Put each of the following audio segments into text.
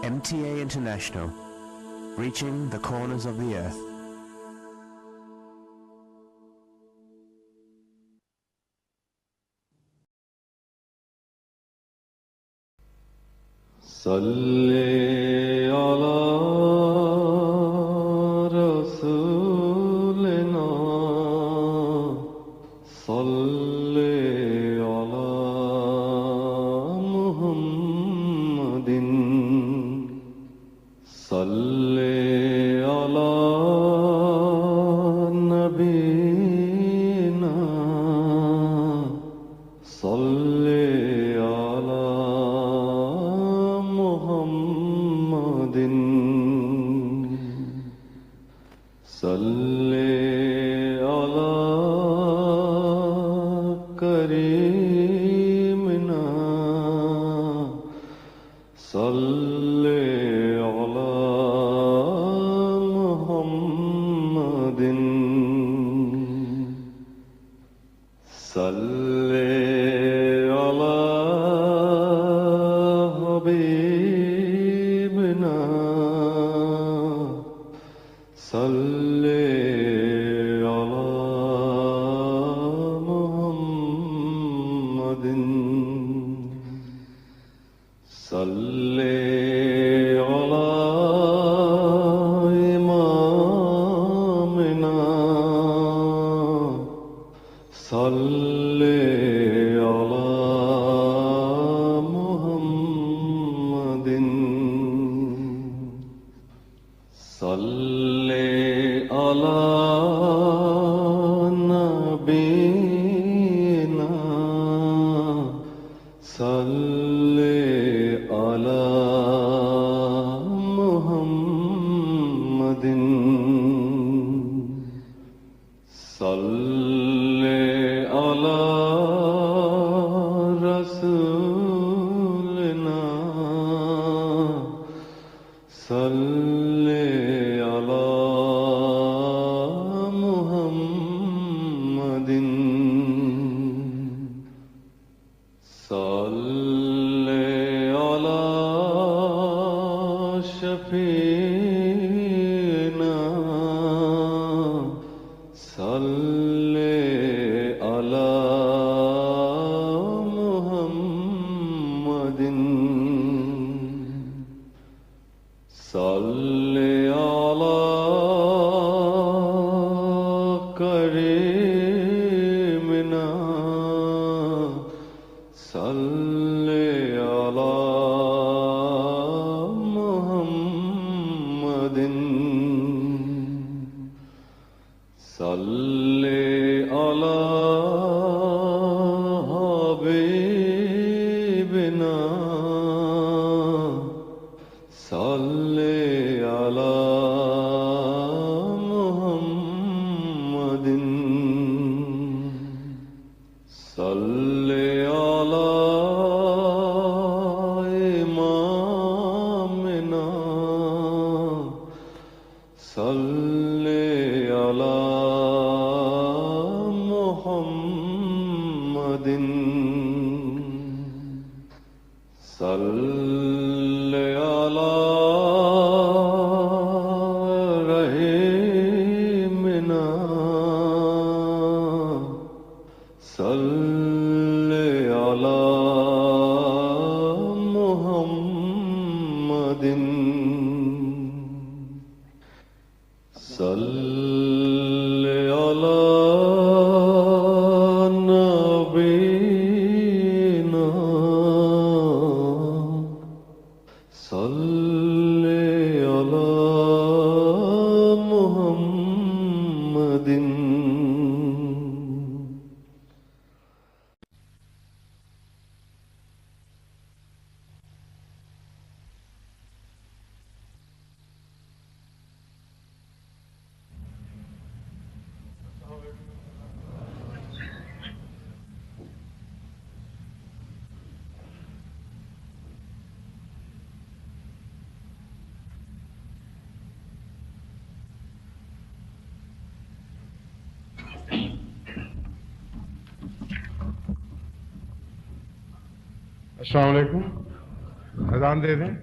MTA International, reaching the corners of the earth. صلی علی رسولنا صلی علی محمد صلی علی نبینا صلی علی محمد صلی علی کریمنا صلی علی محمد صلی علی حبیبنا صلی علی محمد صلی علی امامنا صلی علی محمد صلی علی نبینا صلی علی محمد صلی علی رسولنا صلی علی محمد صلی علی شفیعنا صلی علی محمد صلی علی کریمنا صلی علی محمد صلی علی حبیبنا صلی علی محمد صلی علی امامنا صلی علی محمد صلی علی رحیمنا صلی علی محمد صلی علی نبینا صلی علی محمد السلام علیکم. اذان دے دیں.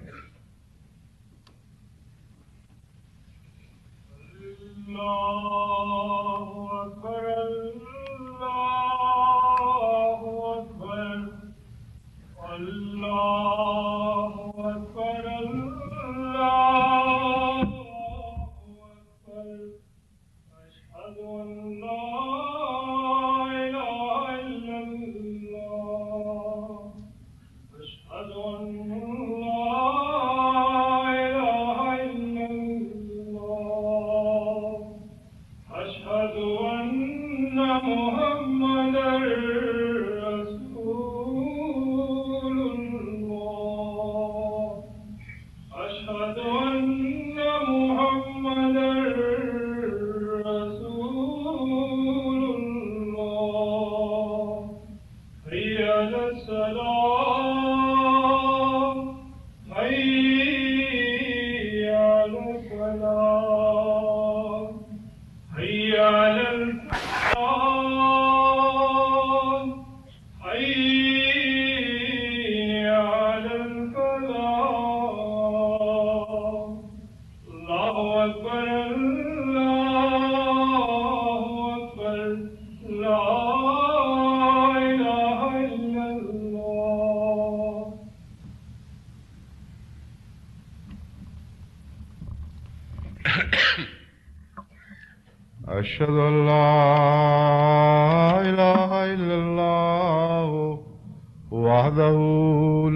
أشهد أن لا إله إلا الله وحده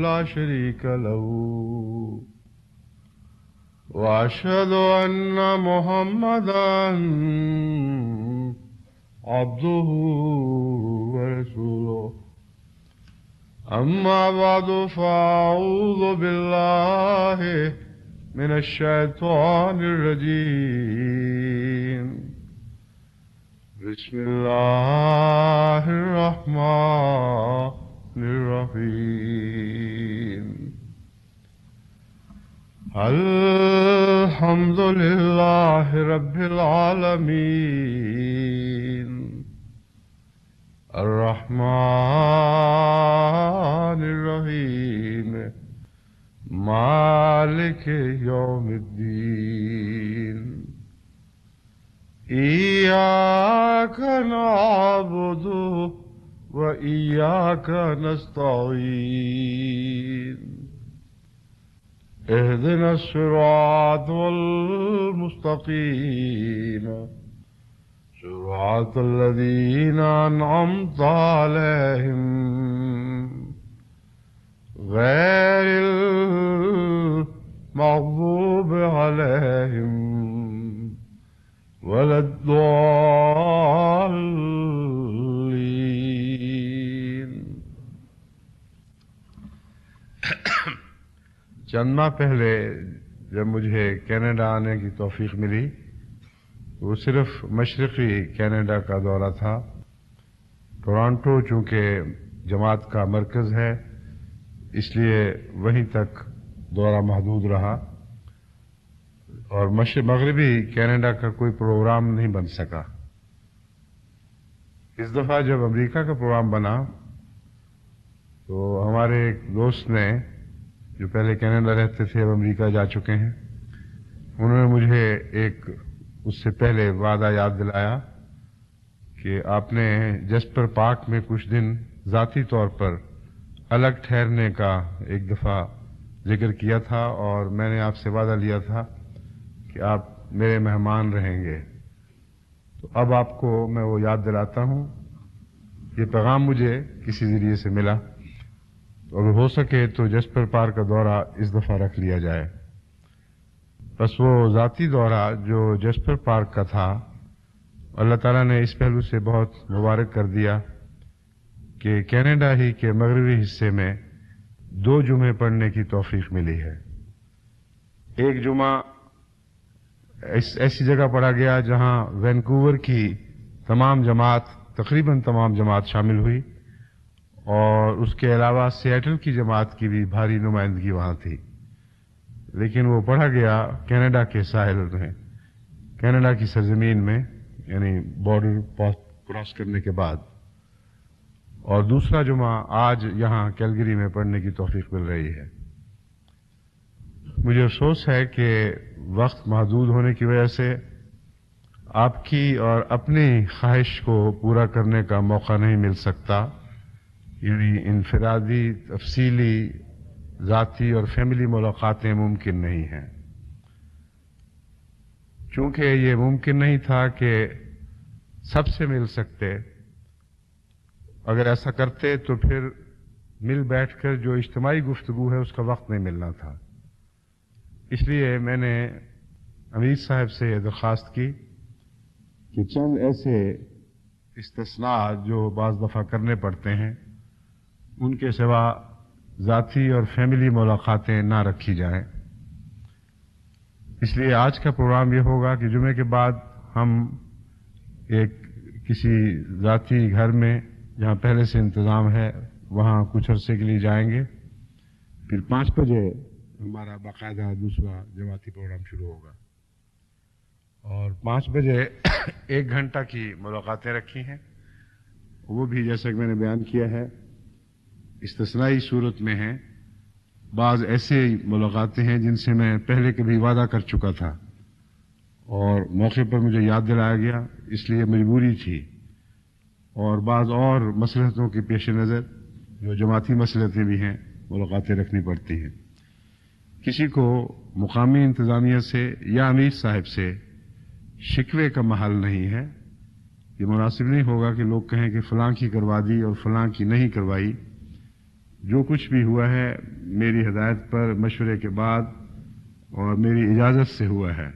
لا شريك له وأشهد أن محمدا عبده ورسوله أما بعد فأعوذ بالله من الشيطان الرجيم بسم الله الرحمن الرحيم الحمد لله رب العالمين الرحمن الرحيم مالك يوم الدين إياك نعبد وإياك نستعين اهدنا الصراط المستقيم صراط الذين أنعمت عليهم غير المغضوب عليهم ولا الضالين. چند ماہ پہلے جب مجھے کینیڈا آنے کی توفیق ملی وہ صرف مشرقی کینیڈا کا دورہ تھا. ٹورانٹو چونکہ جماعت کا مرکز ہے اس لیے وہیں تک دورہ محدود رہا اور مغربی کینیڈا کا کوئی پروگرام نہیں بن سکا. اس دفعہ جب امریکہ کا پروگرام بنا تو ہمارے ایک دوست نے جو پہلے کینیڈا رہتے تھے اب امریکہ جا چکے ہیں انہوں نے مجھے ایک اس سے پہلے وعدہ یاد دلایا کہ آپ نے جسپر پارک میں کچھ دن ذاتی طور پر الگ ٹھہرنے کا ایک دفعہ ذکر کیا تھا اور میں نے آپ سے وعدہ لیا تھا کہ آپ میرے مہمان رہیں گے. تو اب آپ کو میں وہ یاد دلاتا ہوں. یہ پیغام مجھے کسی ذریعے سے ملا تو اگر ہو سکے تو جسپر پارک کا دورہ اس دفعہ رکھ لیا جائے. بس وہ ذاتی دورہ جو جسپر پارک کا تھا اللہ تعالیٰ نے اس پہلو سے بہت مبارک کر دیا کہ کینیڈا ہی کے مغربی حصے میں 2 جمعے پڑھنے کی توفیق ملی ہے. ایک جمعہ ایسی جگہ پڑھا گیا جہاں وینکوور کی تقریباً تمام جماعت شامل ہوئی اور اس کے علاوہ سیاٹل کی جماعت کی بھی بھاری نمائندگی وہاں تھی. لیکن وہ پڑھا گیا کینیڈا کے ساحل میں، کینیڈا کی سرزمین میں، یعنی بارڈر کراس کرنے کے بعد. اور دوسرا جمعہ آج یہاں کیلگری میں پڑھنے کی توفیق مل رہی ہے. مجھے افسوس ہے کہ وقت محدود ہونے کی وجہ سے آپ کی اور اپنی خواہش کو پورا کرنے کا موقع نہیں مل سکتا. یعنی انفرادی، تفصیلی، ذاتی اور فیملی ملاقاتیں ممکن نہیں ہیں. چونکہ یہ ممکن نہیں تھا کہ سب سے مل سکتے، اگر ایسا کرتے تو پھر مل بیٹھ کر جو اجتماعی گفتگو ہے اس کا وقت نہیں ملنا تھا۔ اس لیے میں نے امیر صاحب سے یہ درخواست کی کہ چند ایسے استثناء جو بعض دفعہ کرنے پڑتے ہیں ان کے سوا ذاتی اور فیملی ملاقاتیں نہ رکھی جائیں۔ اس لیے آج کا پروگرام یہ ہوگا کہ جمعے کے بعد ہم ایک کسی ذاتی گھر میں جہاں پہلے سے انتظام ہے وہاں کچھ عرصے کے لیے جائیں گے، پھر 5 بجے ہمارا باقاعدہ دوسرا جماعتی پروگرام شروع ہوگا، اور 5 بجے 1 گھنٹہ کی ملاقاتیں رکھی ہیں، وہ بھی جیسا کہ میں نے بیان کیا ہے استثنائی صورت میں ہیں۔ بعض ایسے ملاقاتیں ہیں جن سے میں پہلے کبھی وعدہ کر چکا تھا اور موقع پر مجھے یاد دلایا گیا، اس لیے مجبوری تھی، اور بعض اور مصلحتوں کے پیش نظر جو جماعتی مصلحتیں بھی ہیں ملاقاتیں رکھنی پڑتی ہیں۔ کسی کو مقامی انتظامیہ سے یا امیر صاحب سے شکوے کا محل نہیں ہے۔ یہ مناسب نہیں ہوگا کہ لوگ کہیں کہ فلاں کی کروا دی اور فلاں کی نہیں کروائی۔ جو کچھ بھی ہوا ہے میری ہدایت پر مشورے کے بعد اور میری اجازت سے ہوا ہے،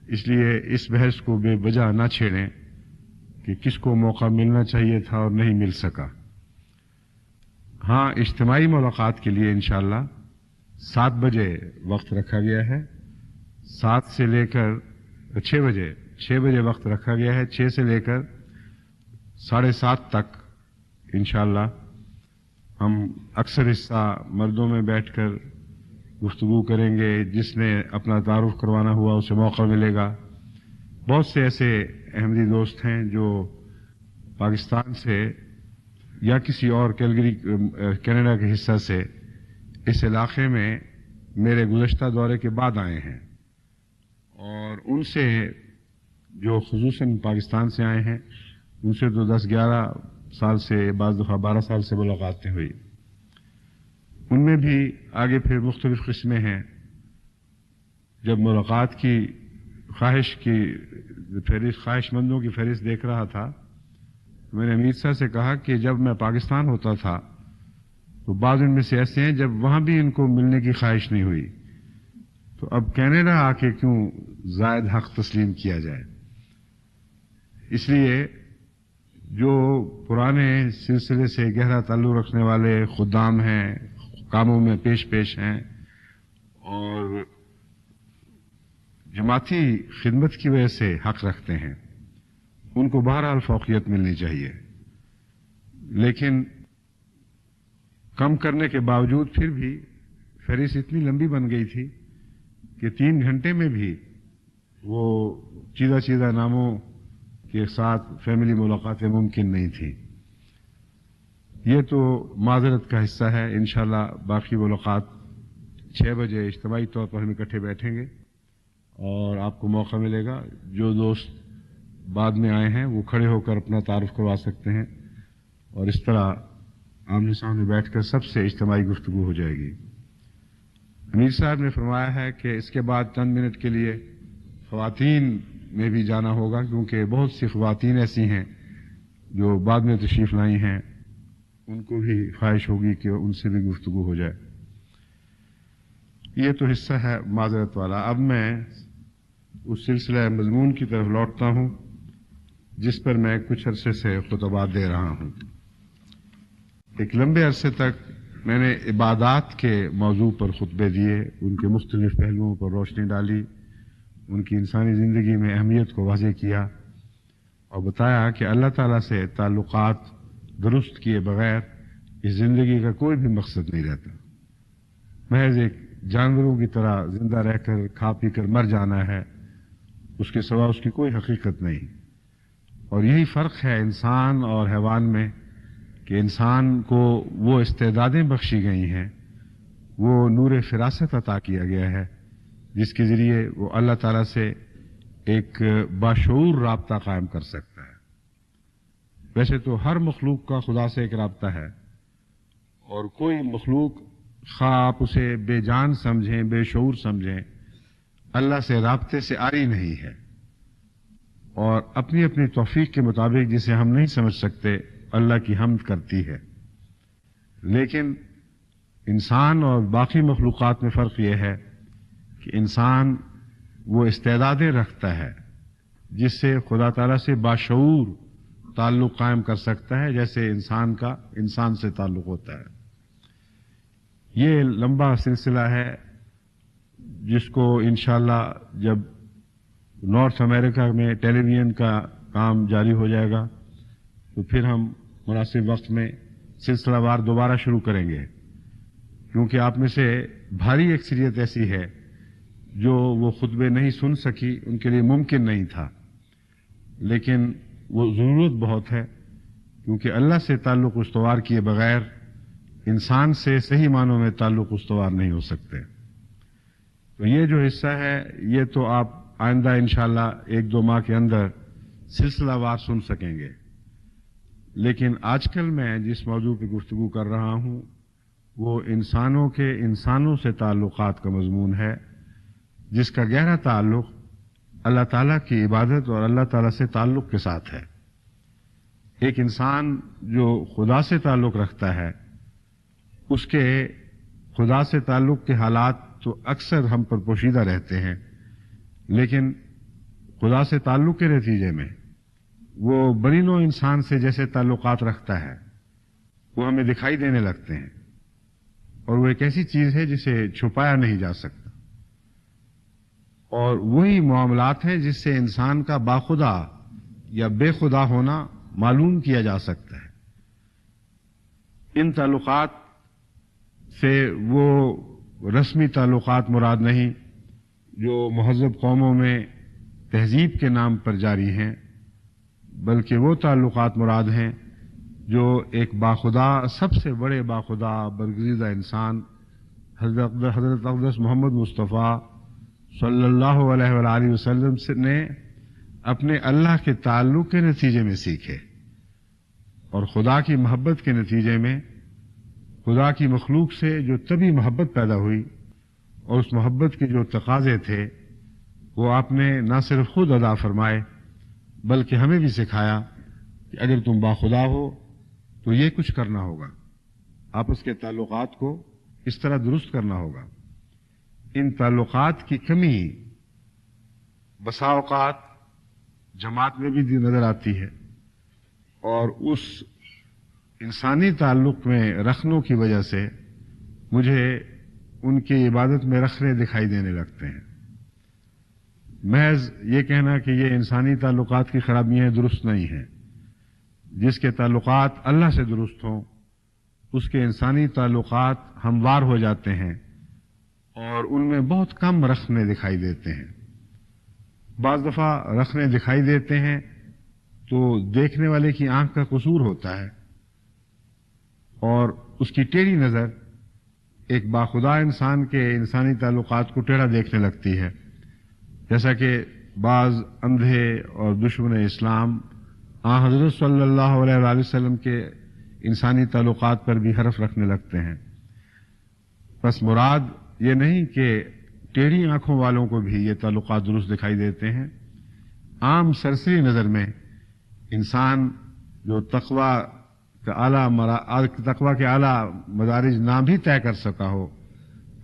اس لیے اس بحث کو بے وجہ نہ چھیڑیں کہ کس کو موقع ملنا چاہیے تھا اور نہیں مل سکا۔ ہاں، اجتماعی ملاقات کے لیے انشاءاللہ 7 بجے وقت رکھا گیا ہے، 7 سے لے کر 6 بجے وقت رکھا گیا ہے، 6 سے لے کر 7:30 تک انشاءاللہ ہم اکثر حصہ مردوں میں بیٹھ کر گفتگو کریں گے۔ جس نے اپنا تعارف کروانا ہوا اسے موقع ملے گا۔ بہت سے ایسے احمدی دوست ہیں جو پاکستان سے یا کسی اور کینیڈا کے حصہ سے اس علاقے میں میرے گزشتہ دورے کے بعد آئے ہیں، اور ان سے جو خصوصاً پاکستان سے آئے ہیں ان سے تو 10-11 سال سے، بعض دفعہ 12 سال سے ملاقاتیں ہوئی۔ ان میں بھی آگے پھر مختلف قسمیں ہیں۔ جب ملاقات کی خواہش مندوں کی فہرست دیکھ رہا تھا میں نے امیر صاحب سے کہا کہ جب میں پاکستان ہوتا تھا تو بعض ان میں سے ایسے ہیں جب وہاں بھی ان کو ملنے کی خواہش نہیں ہوئی، تو اب کینیڈا آ کے کیوں زائد حق تسلیم کیا جائے۔ اس لیے جو پرانے سلسلے سے گہرا تعلق رکھنے والے خدام ہیں، کاموں میں پیش ہیں اور جماعتی خدمت کی وجہ سے حق رکھتے ہیں، ان کو بہرحال فوقیت ملنی چاہیے، لیکن کم کرنے کے باوجود پھر بھی فہرست اتنی لمبی بن گئی تھی کہ 3 گھنٹے میں بھی وہ چیدہ ناموں کے ساتھ فیملی ملاقاتیں ممکن نہیں تھی۔ یہ تو معذرت کا حصہ ہے۔ انشاءاللہ باقی ملاقات 6 بجے اجتماعی طور پر ہم اکٹھے بیٹھیں گے اور آپ کو موقع ملے گا۔ جو دوست بعد میں آئے ہیں وہ کھڑے ہو کر اپنا تعارف کروا سکتے ہیں، اور اس طرح آمنے سامنے بیٹھ کر سب سے اجتماعی گفتگو ہو جائے گی۔ امیر صاحب نے فرمایا ہے کہ اس کے بعد چند منٹ کے لیے خواتین میں بھی جانا ہوگا، کیونکہ بہت سی خواتین ایسی ہیں جو بعد میں تشریف لائی ہیں، ان کو بھی خواہش ہوگی کہ ان سے بھی گفتگو ہو جائے۔ یہ تو حصہ ہے معذرت والا۔ اب میں اس سلسلہ مضمون کی طرف لوٹتا ہوں جس پر میں کچھ عرصے سے خطبات دے رہا ہوں۔ ایک لمبے عرصے تک میں نے عبادات کے موضوع پر خطبے دیے، ان کے مختلف پہلوؤں پر روشنی ڈالی، ان کی انسانی زندگی میں اہمیت کو واضح کیا اور بتایا کہ اللہ تعالیٰ سے تعلقات درست کیے بغیر اس زندگی کا کوئی بھی مقصد نہیں رہتا۔ محض ایک جانوروں کی طرح زندہ رہ کر کھا پی کر مر جانا ہے، اس کے سوا اس کی کوئی حقیقت نہیں۔ اور یہی فرق ہے انسان اور حیوان میں کہ انسان کو وہ استعدادیں بخشی گئی ہیں، وہ نور فراست عطا کیا گیا ہے جس کے ذریعے وہ اللہ تعالیٰ سے ایک باشعور رابطہ قائم کر سکتا ہے۔ ویسے تو ہر مخلوق کا خدا سے ایک رابطہ ہے، اور کوئی مخلوق خواہ آپ اسے بے جان سمجھیں، بے شعور سمجھیں، اللہ سے رابطے سے عاری نہیں ہے۔ اور اپنی اپنی توفیق کے مطابق جسے ہم نہیں سمجھ سکتے اللہ کی حمد کرتی ہے. لیکن انسان اور باقی مخلوقات میں فرق یہ ہے کہ انسان وہ استعدادیں رکھتا ہے جس سے خدا تعالیٰ سے باشعور تعلق قائم کر سکتا ہے، جیسے انسان کا انسان سے تعلق ہوتا ہے. یہ لمبا سلسلہ ہے جس کو انشاءاللہ جب نارتھ امریکہ میں ٹیلی ویژن کا کام جاری ہو جائے گا تو پھر ہم مناسب وقت میں سلسلہ وار دوبارہ شروع کریں گے، کیونکہ آپ میں سے بھاری اکثریت ایسی ہے جو وہ خطبے نہیں سن سکی، ان کے لیے ممکن نہیں تھا، لیکن وہ ضرورت بہت ہے، کیونکہ اللہ سے تعلق استوار کیے بغیر انسان سے صحیح معنوں میں تعلق استوار نہیں ہو سکتے. تو یہ جو حصہ ہے یہ تو آپ آئندہ انشاءاللہ 1-2 ماہ کے اندر سلسلہ وار سن سکیں گے. لیکن آج کل میں جس موضوع پہ گفتگو کر رہا ہوں وہ انسانوں کے انسانوں سے تعلقات کا مضمون ہے، جس کا گہرا تعلق اللہ تعالیٰ کی عبادت اور اللہ تعالیٰ سے تعلق کے ساتھ ہے. ایک انسان جو خدا سے تعلق رکھتا ہے اس کے خدا سے تعلق کے حالات تو اکثر ہم پر پوشیدہ رہتے ہیں، لیکن خدا سے تعلق کے نتیجے میں وہ بنی نوع انسان سے جیسے تعلقات رکھتا ہے وہ ہمیں دکھائی دینے لگتے ہیں، اور وہ ایک ایسی چیز ہے جسے چھپایا نہیں جا سکتا. اور وہی معاملات ہیں جس سے انسان کا باخدا یا بے خدا ہونا معلوم کیا جا سکتا ہے. ان تعلقات سے وہ رسمی تعلقات مراد نہیں جو مہذب قوموں میں تہذیب کے نام پر جاری ہیں، بلکہ وہ تعلقات مراد ہیں جو ایک باخدا، سب سے بڑے باخدا برگزیدہ انسان حضرت اقدس محمد مصطفیٰ صلی اللہ علیہ وآلہ وسلم نے اپنے اللہ کے تعلق کے نتیجے میں سیکھے، اور خدا کی محبت کے نتیجے میں خدا کی مخلوق سے جو طبی محبت پیدا ہوئی اور اس محبت کے جو تقاضے تھے وہ آپ نے نہ صرف خود ادا فرمائے بلکہ ہمیں بھی سکھایا کہ اگر تم باخدا ہو تو یہ کچھ کرنا ہوگا، آپس کے تعلقات کو اس طرح درست کرنا ہوگا. ان تعلقات کی کمی بسا اوقات جماعت میں بھی نظر آتی ہے، اور اس انسانی تعلق میں رکھنوں کی وجہ سے مجھے ان کی عبادت میں رکھنے دکھائی دینے لگتے ہیں. محض یہ کہنا کہ یہ انسانی تعلقات کی خرابیاں درست نہیں ہیں. جس کے تعلقات اللہ سے درست ہوں اس کے انسانی تعلقات ہموار ہو جاتے ہیں اور ان میں بہت کم رکھنے دکھائی دیتے ہیں. بعض دفعہ رکھنے دکھائی دیتے ہیں تو دیکھنے والے کی آنکھ کا قصور ہوتا ہے اور اس کی ٹیڑھی نظر ایک باخدا انسان کے انسانی تعلقات کو ٹیڑھا دیکھنے لگتی ہے، جیسا کہ بعض اندھے اور دشمن اسلام حضرت صلی اللہ علیہ وآلہ وسلم کے انسانی تعلقات پر بھی حرف رکھنے لگتے ہیں. بس مراد یہ نہیں کہ ٹیڑھی آنکھوں والوں کو بھی یہ تعلقات درست دکھائی دیتے ہیں. عام سرسری نظر میں انسان جو تقوی کے اعلیٰ مدارج نہ بھی طے کر سکا ہو،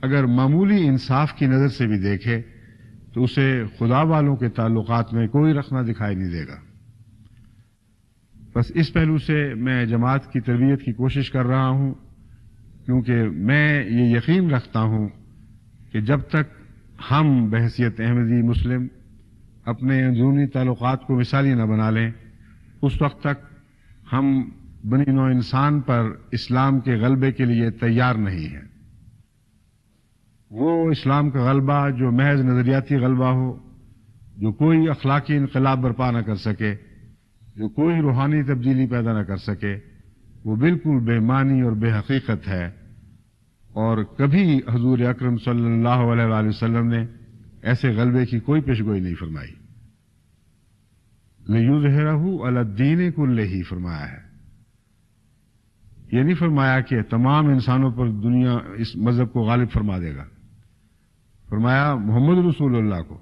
اگر معمولی انصاف کی نظر سے بھی دیکھے تو اسے خدا والوں کے تعلقات میں کوئی رکھنا دکھائی نہیں دے گا. بس اس پہلو سے میں جماعت کی تربیت کی کوشش کر رہا ہوں، کیونکہ میں یہ یقین رکھتا ہوں کہ جب تک ہم بحیثیت احمدی مسلم اپنے اندرونی تعلقات کو مثالی نہ بنا لیں اس وقت تک ہم بنی نوع انسان پر اسلام کے غلبے کے لیے تیار نہیں ہیں. وہ اسلام کا غلبہ جو محض نظریاتی غلبہ ہو، جو کوئی اخلاقی انقلاب برپا نہ کر سکے، جو کوئی روحانی تبدیلی پیدا نہ کر سکے، وہ بالکل بے معنی اور بے حقیقت ہے، اور کبھی حضور اکرم صلی اللہ علیہ وآلہ وسلم نے ایسے غلبے کی کوئی پیشگوئی نہیں فرمائی. لِيُظْهِرَهُ عَلَى الدِّينِ كُلِّهِ فرمایا ہے. یہ نہیں فرمایا کہ تمام انسانوں پر دنیا اس مذہب کو غالب فرما دے گا. فرمایا محمد رسول اللہ کو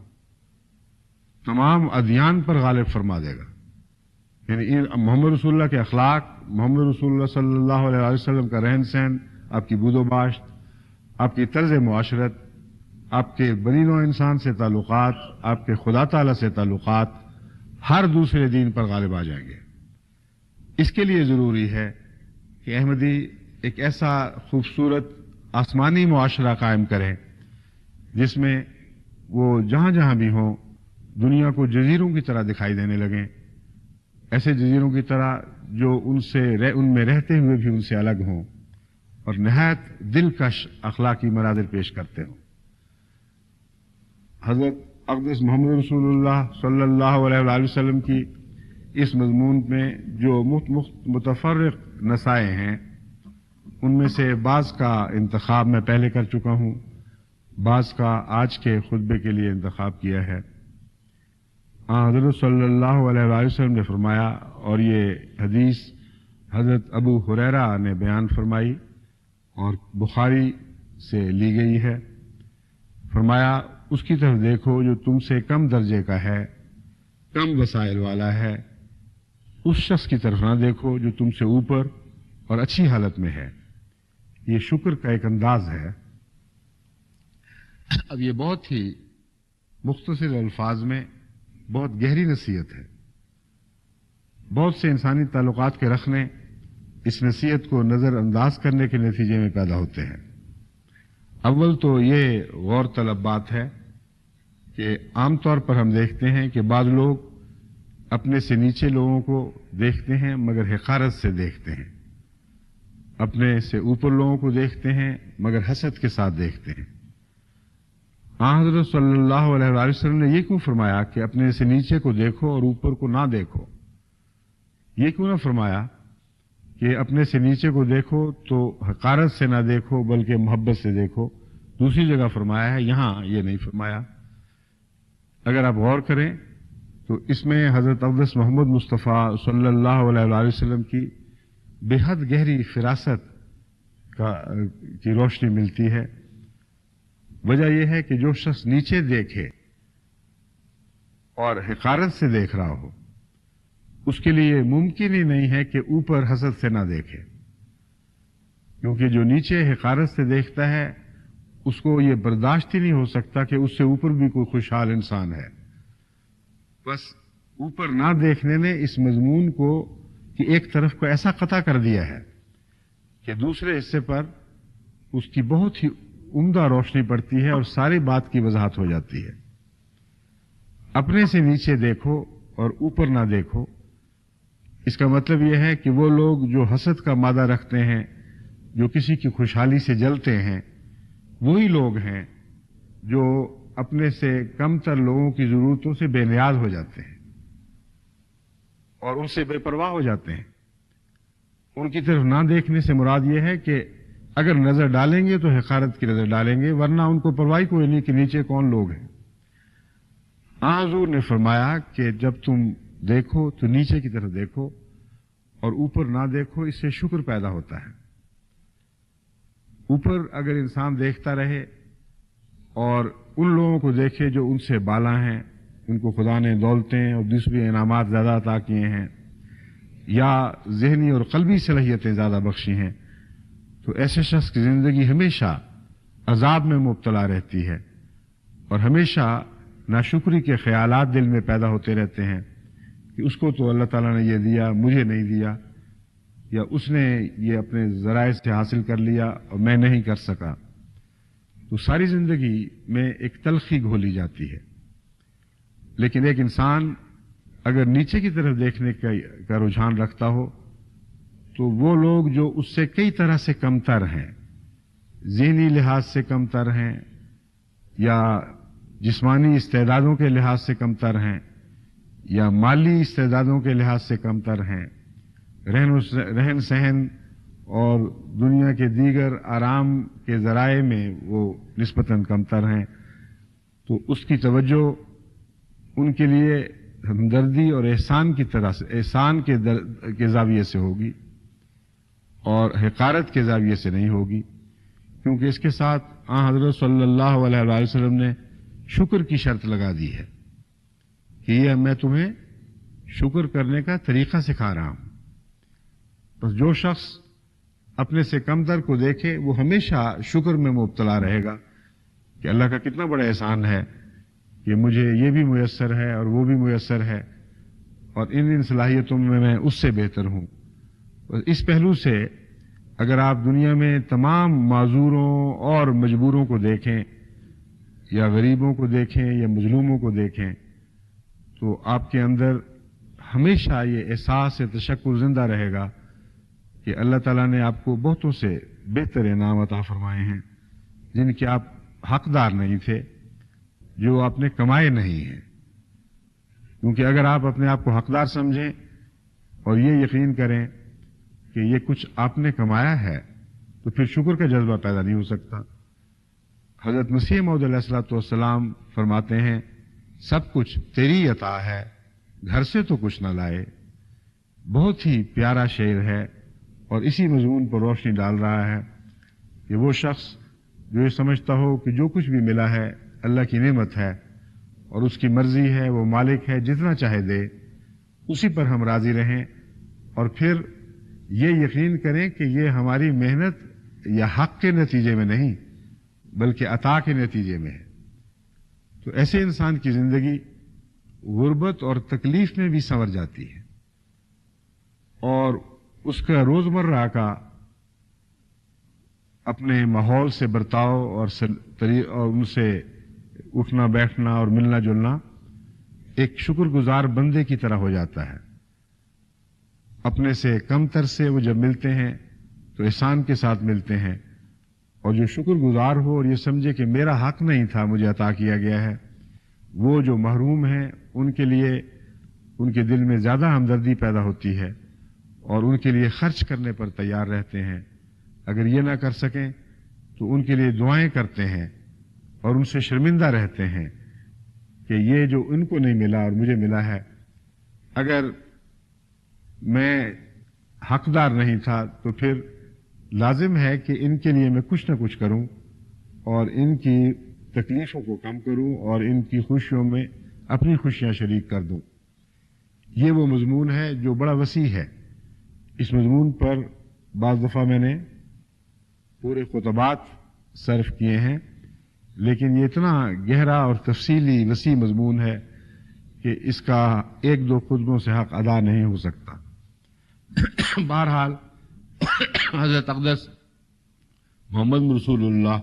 تمام ادیان پر غالب فرما دے گا. یعنی محمد رسول اللہ کے اخلاق، محمد رسول اللہ صلی اللہ علیہ وسلم کا رہن سہن، آپ کی بود و باشت، آپ کی طرز معاشرت، آپ کے بنی نوع انسان سے تعلقات، آپ کے خدا تعالی سے تعلقات ہر دوسرے دین پر غالب آ جائیں گے. اس کے لیے ضروری ہے کہ احمدی ایک ایسا خوبصورت آسمانی معاشرہ قائم کریں جس میں وہ جہاں جہاں بھی ہوں دنیا کو جزیروں کی طرح دکھائی دینے لگیں، ایسے جزیروں کی طرح جو ان میں رہتے ہوئے بھی ان سے الگ ہوں اور نہایت دلکش اخلاقی مناظر پیش کرتے ہوں. حضرت اقدس محمد رسول اللہ صلی اللہ علیہ وآلہ وسلم کی اس مضمون میں جو متفرق نصائح ہیں ان میں سے بعض کا انتخاب میں پہلے کر چکا ہوں، بعض کا آج کے خطبے کے لیے انتخاب کیا ہے. حضرت صلی اللہ علیہ وآلہ وسلم نے فرمایا، اور یہ حدیث حضرت ابو ہریرہ نے بیان فرمائی اور بخاری سے لی گئی ہے. فرمایا اس کی طرف دیکھو جو تم سے کم درجے کا ہے، کم وسائل والا ہے، اس شخص کی طرف نہ دیکھو جو تم سے اوپر اور اچھی حالت میں ہے. یہ شکر کا ایک انداز ہے. اب یہ بہت ہی مختصر الفاظ میں بہت گہری نصیحت ہے. بہت سے انسانی تعلقات کے رکھنے اس نصیحت کو نظر انداز کرنے کے نتیجے میں پیدا ہوتے ہیں. اول تو یہ غور طلب بات ہے کہ عام طور پر ہم دیکھتے ہیں کہ بعض لوگ اپنے سے نیچے لوگوں کو دیکھتے ہیں مگر حقارت سے دیکھتے ہیں، اپنے سے اوپر لوگوں کو دیکھتے ہیں مگر حسد کے ساتھ دیکھتے ہیں. حضرت صلی اللہ علیہ وآلہ وسلم نے یہ کیوں فرمایا کہ اپنے سے نیچے کو دیکھو اور اوپر کو نہ دیکھو؟ یہ کیوں نہ فرمایا کہ اپنے سے نیچے کو دیکھو تو حقارت سے نہ دیکھو بلکہ محبت سے دیکھو؟ دوسری جگہ فرمایا ہے، یہاں یہ نہیں فرمایا. اگر آپ غور کریں تو اس میں حضرت اقدس محمد مصطفیٰ صلی اللہ علیہ وآلہ وسلم کی بے حد گہری فراست کی روشنی ملتی ہے. وجہ یہ ہے کہ جو شخص نیچے دیکھے اور حقارت سے دیکھ رہا ہو اس کے لیے ممکن ہی نہیں ہے کہ اوپر حسد سے نہ دیکھے، کیونکہ جو نیچے حقارت سے دیکھتا ہے اس کو یہ برداشت ہی نہیں ہو سکتا کہ اس سے اوپر بھی کوئی خوشحال انسان ہے. بس اوپر نہ دیکھنے نے اس مضمون کو کہ ایک طرف کو ایسا قطع کر دیا ہے کہ دوسرے حصے پر اس کی بہت ہی عمدہ روشنی پڑتی ہے اور ساری بات کی وضاحت ہو جاتی ہے. اپنے سے نیچے دیکھو اور اوپر نہ دیکھو، اس کا مطلب یہ ہے کہ وہ لوگ جو حسد کا مادہ رکھتے ہیں، جو کسی کی خوشحالی سے جلتے ہیں، وہی لوگ ہیں جو اپنے سے کم تر لوگوں کی ضرورتوں سے بے نیاز ہو جاتے ہیں اور ان سے بے پرواہ ہو جاتے ہیں. ان کی طرف نہ دیکھنے سے مراد یہ ہے کہ اگر نظر ڈالیں گے تو حقارت کی نظر ڈالیں گے، ورنہ ان کو پرواہ کوئی نہیں کہ نیچے کون لوگ ہیں. حضور نے فرمایا کہ جب تم دیکھو تو نیچے کی طرف دیکھو اور اوپر نہ دیکھو، اس سے شکر پیدا ہوتا ہے. اوپر اگر انسان دیکھتا رہے اور ان لوگوں کو دیکھے جو ان سے بالا ہیں، ان کو خدا نے دولتیں اور دوسری انعامات زیادہ عطا کیے ہیں یا ذہنی اور قلبی صلاحیتیں زیادہ بخشی ہیں، تو ایسے شخص کی زندگی ہمیشہ عذاب میں مبتلا رہتی ہے اور ہمیشہ ناشکری کے خیالات دل میں پیدا ہوتے رہتے ہیں کہ اس کو تو اللہ تعالیٰ نے یہ دیا، مجھے نہیں دیا، یا اس نے یہ اپنے ذرائع سے حاصل کر لیا اور میں نہیں کر سکا. تو ساری زندگی میں ایک تلخی گھولی جاتی ہے. لیکن ایک انسان اگر نیچے کی طرف دیکھنے کا رجحان رکھتا ہو تو وہ لوگ جو اس سے کئی طرح سے کمتر ہیں، ذہنی لحاظ سے کمتر ہیں یا جسمانی استعدادوں کے لحاظ سے کمتر ہیں یا مالی استعدادوں کے لحاظ سے کمتر ہیں، رہن سہن اور دنیا کے دیگر آرام کے ذرائع میں وہ نسبتاً کمتر ہیں، تو اس کی توجہ ان کے لیے ہمدردی اور احسان کی طرح سے، احسان کے زاویے سے ہوگی اور حقارت کے زاویے سے نہیں ہوگی، کیونکہ اس کے ساتھ حضرت صلی اللہ علیہ وسلم نے شکر کی شرط لگا دی ہے کہ یہ میں تمہیں شکر کرنے کا طریقہ سکھا رہا ہوں. بس جو شخص اپنے سے کم تر کو دیکھے وہ ہمیشہ شکر میں مبتلا رہے گا کہ اللہ کا کتنا بڑا احسان ہے کہ مجھے یہ بھی میسر ہے اور وہ بھی میسر ہے اور ان صلاحیتوں میں میں اس سے بہتر ہوں. اس پہلو سے اگر آپ دنیا میں تمام معذوروں اور مجبوروں کو دیکھیں یا غریبوں کو دیکھیں یا مظلوموں کو دیکھیں تو آپ کے اندر ہمیشہ یہ احساس تشکر زندہ رہے گا کہ اللہ تعالیٰ نے آپ کو بہتوں سے بہتر انعام عطا فرمائے ہیں جن کے آپ حقدار نہیں تھے، جو آپ نے کمائے نہیں ہیں. کیونکہ اگر آپ اپنے آپ کو حقدار سمجھیں اور یہ یقین کریں کہ یہ کچھ آپ نے کمایا ہے تو پھر شکر کا جذبہ پیدا نہیں ہو سکتا. حضرت مسیح موعود علیہ الصلوۃ والسلام فرماتے ہیں سب کچھ تیری عطا ہے، گھر سے تو کچھ نہ لائے. بہت ہی پیارا شعر ہے اور اسی مضمون پر روشنی ڈال رہا ہے کہ وہ شخص جو یہ سمجھتا ہو کہ جو کچھ بھی ملا ہے اللہ کی نعمت ہے اور اس کی مرضی ہے، وہ مالک ہے، جتنا چاہے دے، اسی پر ہم راضی رہیں اور پھر یہ یقین کریں کہ یہ ہماری محنت یا حق کے نتیجے میں نہیں بلکہ عطا کے نتیجے میں ہے. تو ایسے انسان کی زندگی غربت اور تکلیف میں بھی سنور جاتی ہے اور اس کا روزمرہ کا اپنے ماحول سے برتاؤ اور ان سے اٹھنا بیٹھنا اور ملنا جلنا ایک شکر گزار بندے کی طرح ہو جاتا ہے. اپنے سے کم تر سے وہ جب ملتے ہیں تو احسان کے ساتھ ملتے ہیں اور جو شکر گزار ہو اور یہ سمجھے کہ میرا حق نہیں تھا مجھے عطا کیا گیا ہے، وہ جو محروم ہیں ان کے لیے ان کے دل میں زیادہ ہمدردی پیدا ہوتی ہے اور ان کے لیے خرچ کرنے پر تیار رہتے ہیں. اگر یہ نہ کر سکیں تو ان کے لیے دعائیں کرتے ہیں اور ان سے شرمندہ رہتے ہیں کہ یہ جو ان کو نہیں ملا اور مجھے ملا ہے، اگر میں حقدار نہیں تھا تو پھر لازم ہے کہ ان کے لیے میں کچھ نہ کچھ کروں اور ان کی تکلیفوں کو کم کروں اور ان کی خوشیوں میں اپنی خوشیاں شریک کر دوں. یہ وہ مضمون ہے جو بڑا وسیع ہے. اس مضمون پر بعض دفعہ میں نے پورے خطبات صرف کیے ہیں، لیکن یہ اتنا گہرا اور تفصیلی وسیع مضمون ہے کہ اس کا ایک دو خطبوں سے حق ادا نہیں ہو سکتا. بہرحال حضرت اقدس محمد رسول اللہ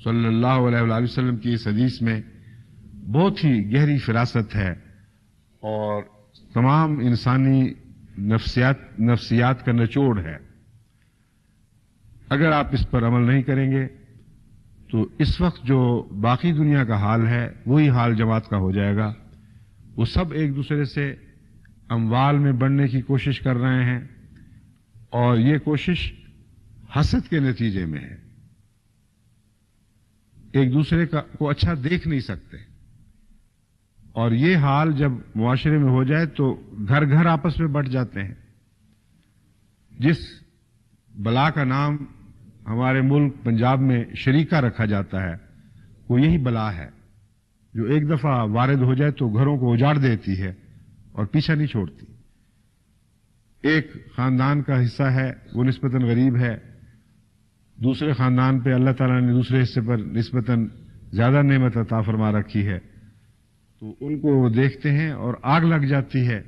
صلی اللہ علیہ وآلہ وسلم کی اس حدیث میں بہت ہی گہری فراست ہے اور تمام انسانی نفسیات کا نچوڑ ہے. اگر آپ اس پر عمل نہیں کریں گے تو اس وقت جو باقی دنیا کا حال ہے وہی حال جماعت کا ہو جائے گا. وہ سب ایک دوسرے سے اموال میں بڑھنے کی کوشش کر رہے ہیں اور یہ کوشش حسد کے نتیجے میں ہے. ایک دوسرے کو اچھا دیکھ نہیں سکتے اور یہ حال جب معاشرے میں ہو جائے تو گھر گھر آپس میں بٹ جاتے ہیں. جس بلا کا نام ہمارے ملک پنجاب میں شریکہ رکھا جاتا ہے وہ یہی بلا ہے جو ایک دفعہ وارد ہو جائے تو گھروں کو اجاڑ دیتی ہے اور پیچھا نہیں چھوڑتی. ایک خاندان کا حصہ ہے وہ نسبتاً غریب ہے، دوسرے خاندان پہ اللہ تعالیٰ نے دوسرے حصے پر نسبتاً زیادہ نعمت عطا فرما رکھی ہے، تو ان کو وہ دیکھتے ہیں اور آگ لگ جاتی ہے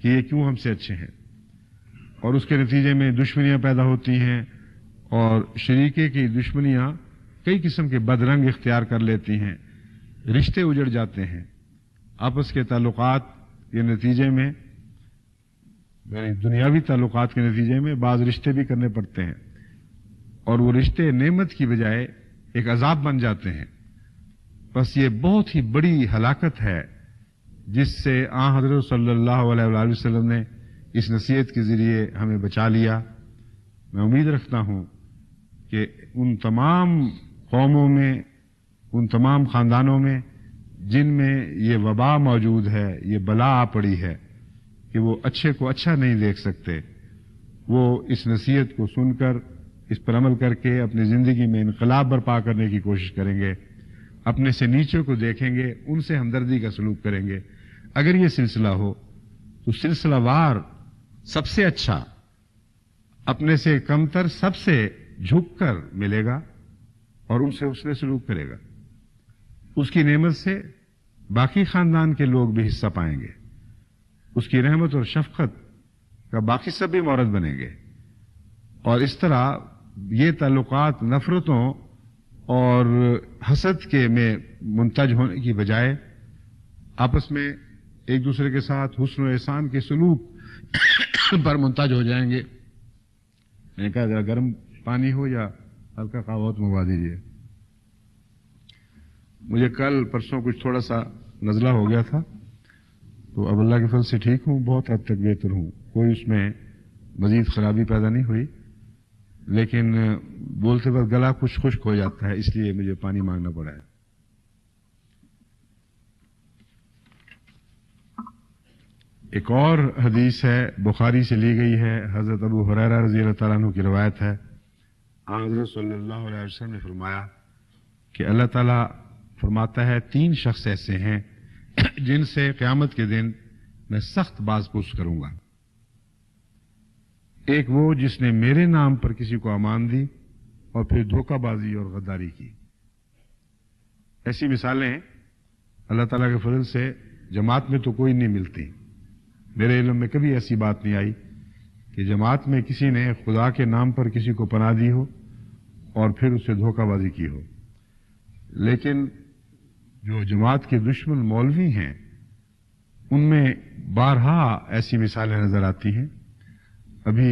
کہ یہ کیوں ہم سے اچھے ہیں اور اس کے نتیجے میں دشمنیاں پیدا ہوتی ہیں اور شریکے کی دشمنیاں کئی قسم کے بدرنگ اختیار کر لیتی ہیں. رشتے اجڑ جاتے ہیں، آپس کے تعلقات کے نتیجے میں دنیاوی تعلقات کے نتیجے میں بعض رشتے بھی کرنے پڑتے ہیں اور وہ رشتے نعمت کی بجائے ایک عذاب بن جاتے ہیں. بس یہ بہت ہی بڑی ہلاکت ہے جس سے حضرت صلی اللہ علیہ وآلہ وسلم نے اس نصیحت کے ذریعے ہمیں بچا لیا. میں امید رکھتا ہوں کہ ان تمام قوموں میں، ان تمام خاندانوں میں جن میں یہ وبا موجود ہے، یہ بلا آ پڑی ہے کہ وہ اچھے کو اچھا نہیں دیکھ سکتے، وہ اس نصیحت کو سن کر اس پر عمل کر کے اپنی زندگی میں انقلاب برپا کرنے کی کوشش کریں گے. اپنے سے نیچے کو دیکھیں گے، ان سے ہمدردی کا سلوک کریں گے، اگر یہ سلسلہ ہو تو سلسلہ وار سب سے اچھا اپنے سے کمتر سب سے جھک کر ملے گا اور ان سے حسن سلوک کرے گا. اس کی نعمت سے باقی خاندان کے لوگ بھی حصہ پائیں گے. اس کی رحمت اور شفقت کا باقی سب بھی مورد بنیں گے. اور اس طرح یہ تعلقات نفرتوں اور حسد کے میں منتج ہونے کی بجائے آپس میں ایک دوسرے کے ساتھ حسن و احسان کے سلوک پر منتج ہو جائیں گے. میں نے کہا ذرا گرم پانی ہو یا ہلکا قہوہ منگوا دیجیے. مجھے کل پرسوں کچھ تھوڑا سا نزلہ ہو گیا تھا تو اب اللہ کے فضل سے ٹھیک ہوں, بہت حد تک بہتر ہوں, کوئی اس میں مزید خرابی پیدا نہیں ہوئی, لیکن بولتے وقت گلا کچھ خشک ہو جاتا ہے, اس لیے مجھے پانی مانگنا پڑا ہے. ایک اور حدیث ہے, بخاری سے لی گئی ہے, حضرت ابو ہریرہ رضی اللہ تعالیٰ عنہ کی روایت ہے. حضرت صلی اللہ علیہ وسلم نے فرمایا کہ اللہ تعالیٰ فرماتا ہے 3 شخص ایسے ہیں جن سے قیامت کے دن میں سخت باز پرس کروں گا. ایک وہ جس نے میرے نام پر کسی کو امان دی اور پھر دھوکہ بازی اور غداری کی. ایسی مثالیں اللہ تعالیٰ کے فضل سے جماعت میں تو کوئی نہیں ملتی. میرے علم میں کبھی ایسی بات نہیں آئی کہ جماعت میں کسی نے خدا کے نام پر کسی کو پناہ دی ہو اور پھر اسے دھوکہ بازی کی ہو. لیکن جو جماعت کے دشمن مولوی ہیں ان میں بارہا ایسی مثالیں نظر آتی ہیں. ابھی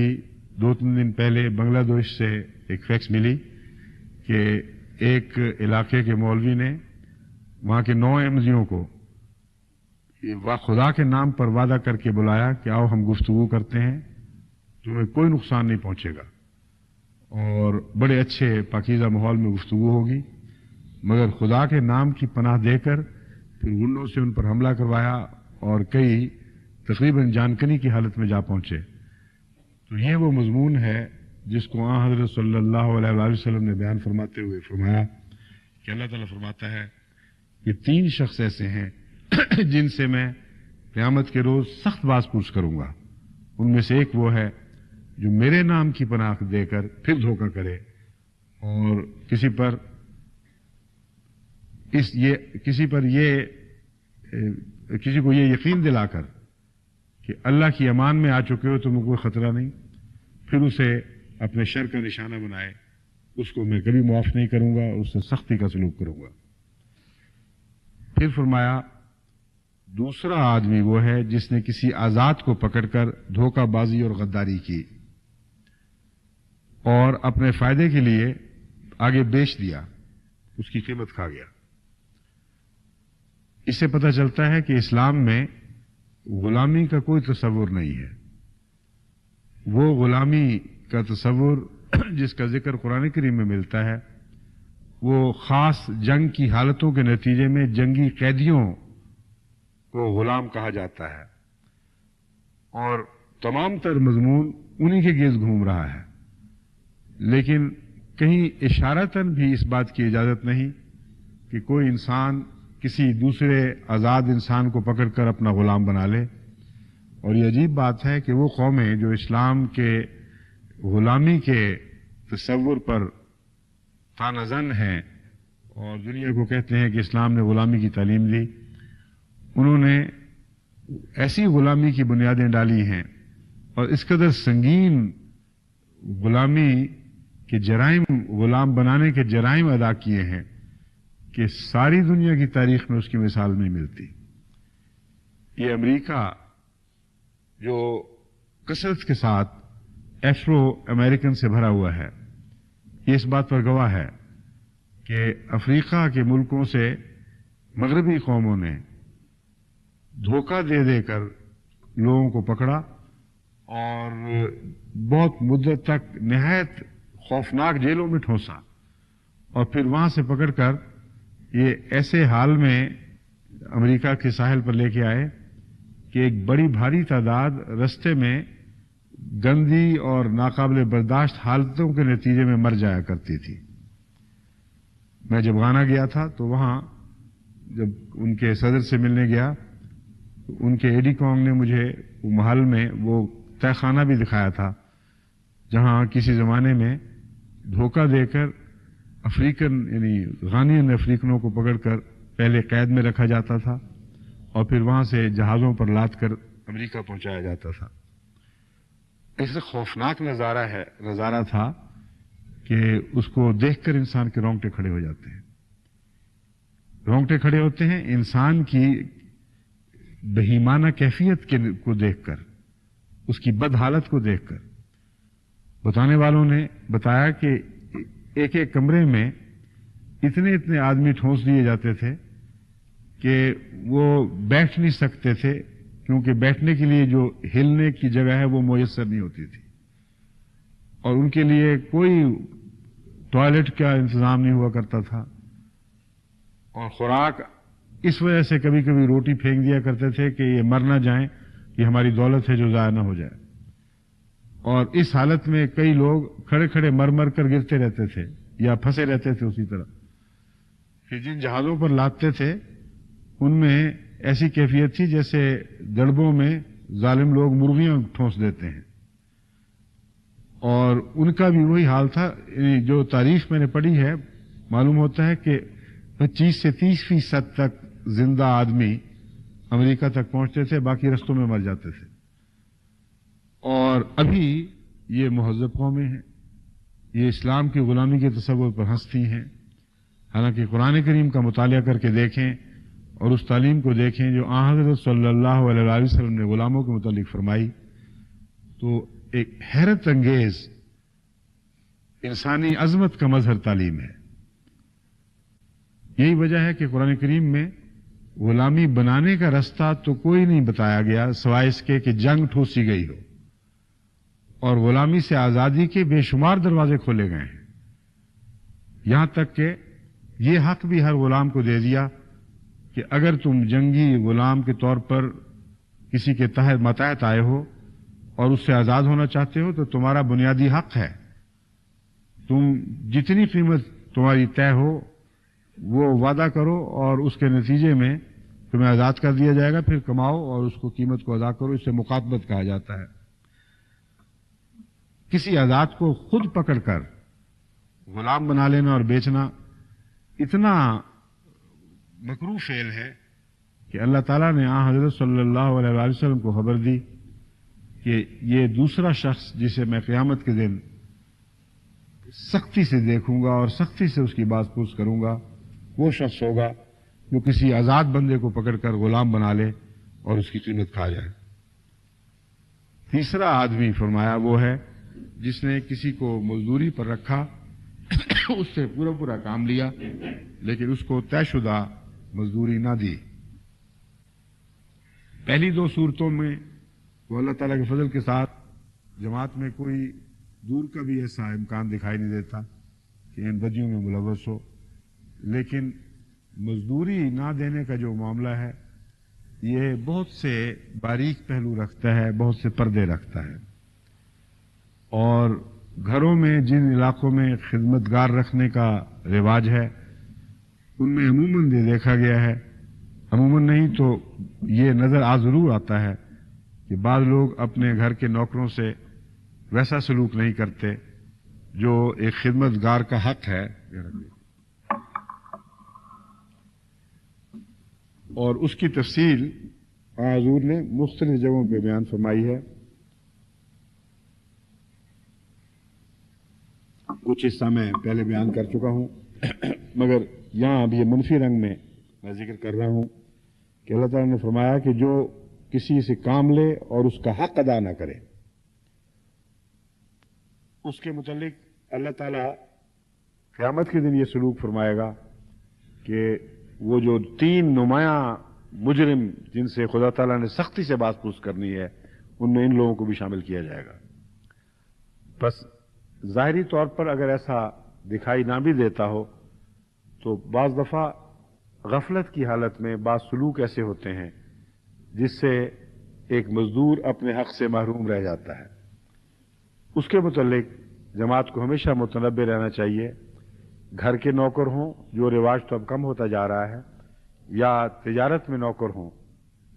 2-3 دن پہلے بنگلہ دیش سے ایک فیکس ملی کہ ایک علاقے کے مولوی نے وہاں کے 9 احمدیوں کو خدا کے نام پر وعدہ کر کے بلایا کہ آؤ ہم گفتگو کرتے ہیں, تمہیں کوئی نقصان نہیں پہنچے گا اور بڑے اچھے پاکیزہ ماحول میں گفتگو ہوگی. مگر خدا کے نام کی پناہ دے کر پھر غنڈوں سے ان پر حملہ کروایا اور کئی تقریباً جانکنی کی حالت میں جا پہنچے. تو یہ وہ مضمون ہے جس کو حضرت صلی اللہ علیہ وآلہ وسلم نے بیان فرماتے ہوئے فرمایا کہ اللہ تعالیٰ فرماتا ہے کہ 3 شخص ایسے ہیں جن سے میں قیامت کے روز سخت باز پرس کروں گا. ان میں سے ایک وہ ہے جو میرے نام کی پناہ دے کر پھر دھوکہ کرے اور کسی کو یہ یقین دلا کر کہ اللہ کی امان میں آ چکے ہو تمہیں کوئی خطرہ نہیں, پھر اسے اپنے شر کا نشانہ بنائے. اس کو میں کبھی معاف نہیں کروں گا, اس سے سختی کا سلوک کروں گا. پھر فرمایا دوسرا آدمی وہ ہے جس نے کسی آزاد کو پکڑ کر دھوکہ بازی اور غداری کی اور اپنے فائدے کے لیے آگے بیچ دیا, اس کی قیمت کھا گیا. اس سے پتہ چلتا ہے کہ اسلام میں غلامی کا کوئی تصور نہیں ہے. وہ غلامی کا تصور جس کا ذکر قرآن کریم میں ملتا ہے وہ خاص جنگ کی حالتوں کے نتیجے میں جنگی قیدیوں کو غلام کہا جاتا ہے اور تمام تر مضمون انہی کے گرد گھوم رہا ہے. لیکن کہیں اشارتاً بھی اس بات کی اجازت نہیں کہ کوئی انسان کسی دوسرے آزاد انسان کو پکڑ کر اپنا غلام بنا لے. اور یہ عجیب بات ہے کہ وہ قومیں جو اسلام کے غلامی کے تصور پر تانظن ہیں اور دنیا کو کہتے ہیں کہ اسلام نے غلامی کی تعلیم دی, انہوں نے ایسی غلامی کی بنیادیں ڈالی ہیں اور اس قدر سنگین غلامی کے جرائم, غلام بنانے کے جرائم ادا کیے ہیں کہ ساری دنیا کی تاریخ میں اس کی مثال نہیں ملتی. یہ امریکہ جو کثرت کے ساتھ ایفرو امریکن سے بھرا ہوا ہے, یہ اس بات پر گواہ ہے کہ افریقہ کے ملکوں سے مغربی قوموں نے دھوکہ دے دے کر لوگوں کو پکڑا اور بہت مدت تک نہایت خوفناک جیلوں میں ٹھونسا اور پھر وہاں سے پکڑ کر یہ ایسے حال میں امریکہ کے ساحل پر لے کے آئے کہ ایک بڑی بھاری تعداد رستے میں گندی اور ناقابل برداشت حالتوں کے نتیجے میں مر جایا کرتی تھی. میں جب غانا گیا تھا تو وہاں جب ان کے صدر سے ملنے گیا ان کے ایڈی کانگ نے مجھے محل میں وہ تہ خانہ بھی دکھایا تھا جہاں کسی زمانے میں دھوکہ دے کر افریقن یعنی غانین افریقنوں کو پکڑ کر پہلے قید میں رکھا جاتا تھا اور پھر وہاں سے جہازوں پر لاد کر امریکہ پہنچایا جاتا تھا. ایسا خوفناک نظارہ تھا کہ اس کو دیکھ کر انسان کے رونگٹے کھڑے ہو جاتے ہیں. رونگٹے کھڑے ہوتے ہیں انسان کی بہیمانہ کیفیت کو دیکھ کر، اس کی بد حالت کو دیکھ کر. بتانے والوں نے بتایا کہ ایک ایک کمرے میں اتنے آدمی ٹھونس دیے جاتے تھے کہ وہ بیٹھ نہیں سکتے تھے، کیونکہ بیٹھنے کے لیے جو ہلنے کی جگہ ہے وہ میسر نہیں ہوتی تھی، اور ان کے لیے کوئی ٹوائلٹ کا انتظام نہیں ہوا کرتا تھا. اور خوراک اس وجہ سے کبھی کبھی روٹی پھینک دیا کرتے تھے کہ یہ مر نہ جائیں، یہ ہماری دولت ہے جو ضائع نہ ہو جائے. اور اس حالت میں کئی لوگ کھڑے کھڑے مر کر گرتے رہتے تھے یا پھنسے رہتے تھے اسی طرح. پھر جن جہازوں پر لادتے تھے ان میں ایسی کیفیت تھی جیسے دڑبوں میں ظالم لوگ مرغیاں ٹھونس دیتے ہیں، اور ان کا بھی وہی حال تھا. جو تاریخ میں نے پڑھی ہے معلوم ہوتا ہے کہ 25 سے 30% تک زندہ آدمی امریکہ تک پہنچتے تھے، باقی رستوں میں مر جاتے تھے. اور ابھی یہ مہذب قومیں ہیں، یہ اسلام کی غلامی کے تصور پر ہنستی ہیں. حالانکہ قرآن کریم کا مطالعہ کر کے دیکھیں اور اس تعلیم کو دیکھیں جو آن حضرت صلی اللہ علیہ وسلم نے غلاموں کے متعلق فرمائی، تو ایک حیرت انگیز انسانی عظمت کا مظہر تعلیم ہے. یہی وجہ ہے کہ قرآن کریم میں غلامی بنانے کا رستہ تو کوئی نہیں بتایا گیا سوائے اس کے کہ جنگ ٹھوسی گئی ہو، اور غلامی سے آزادی کے بے شمار دروازے کھولے گئے ہیں. یہاں تک کہ یہ حق بھی ہر غلام کو دے دیا کہ اگر تم جنگی غلام کے طور پر کسی کے ماتحت آئے ہو اور اس سے آزاد ہونا چاہتے ہو تو تمہارا بنیادی حق ہے، تم جتنی قیمت تمہاری طے ہو وہ وعدہ کرو اور اس کے نتیجے میں تمہیں آزاد کر دیا جائے گا، پھر کماؤ اور اس کو قیمت کو ادا کرو. اس سے مقاتبت کہا جاتا ہے. کسی آزاد کو خود پکڑ کر غلام بنا لینا اور بیچنا اتنا مکروہ فعل ہے کہ اللہ تعالیٰ نے حضرت صلی اللہ علیہ وسلم کو خبر دی کہ یہ دوسرا شخص جسے میں قیامت کے دن سختی سے دیکھوں گا اور سختی سے اس کی بات پوچھ کروں گا، وہ شخص ہوگا جو کسی آزاد بندے کو پکڑ کر غلام بنا لے اور اس کی قیمت کھا جائے. تیسرا آدمی فرمایا وہ ہے جس نے کسی کو مزدوری پر رکھا، اس سے پورا کام لیا لیکن اس کو طے شدہ مزدوری نہ دی. پہلی دو صورتوں میں وہ اللہ تعالیٰ کے فضل کے ساتھ جماعت میں کوئی دور کا بھی ایسا امکان دکھائی نہیں دیتا کہ ان بدیوں میں ملوث ہو، لیکن مزدوری نہ دینے کا جو معاملہ ہے یہ بہت سے باریک پہلو رکھتا ہے، بہت سے پردے رکھتا ہے. اور گھروں میں جن علاقوں میں خدمتگار رکھنے کا رواج ہے ان میں عموماً یہ دیکھا گیا ہے، عموماً نہیں تو یہ نظر ضرور آتا ہے کہ بعض لوگ اپنے گھر کے نوکروں سے ویسا سلوک نہیں کرتے جو ایک خدمتگار کا حق ہے، اور اس کی تفصیل حضور نے مختلف جگہوں پہ بیان فرمائی ہے. کچھ حصہ میں پہلے بیان کر چکا ہوں مگر یہاں اب یہ منفی رنگ میں ذکر کر رہا ہوں کہ اللہ تعالیٰ نے فرمایا کہ جو کسی سے کام لے اور اس کا حق ادا نہ کرے، اس کے متعلق اللہ تعالیٰ قیامت کے دن یہ سلوک فرمائے گا کہ وہ جو 3 نمایاں مجرم جن سے خدا تعالیٰ نے سختی سے بات پوچھ کرنی ہے ان میں ان لوگوں کو بھی شامل کیا جائے گا. بس ظاہری طور پر اگر ایسا دکھائی نہ بھی دیتا ہو تو بعض دفعہ غفلت کی حالت میں بعض سلوک ایسے ہوتے ہیں جس سے ایک مزدور اپنے حق سے محروم رہ جاتا ہے. اس کے متعلق جماعت کو ہمیشہ متنبہ رہنا چاہیے. گھر کے نوکر ہوں جو رواج تو اب کم ہوتا جا رہا ہے، یا تجارت میں نوکر ہوں،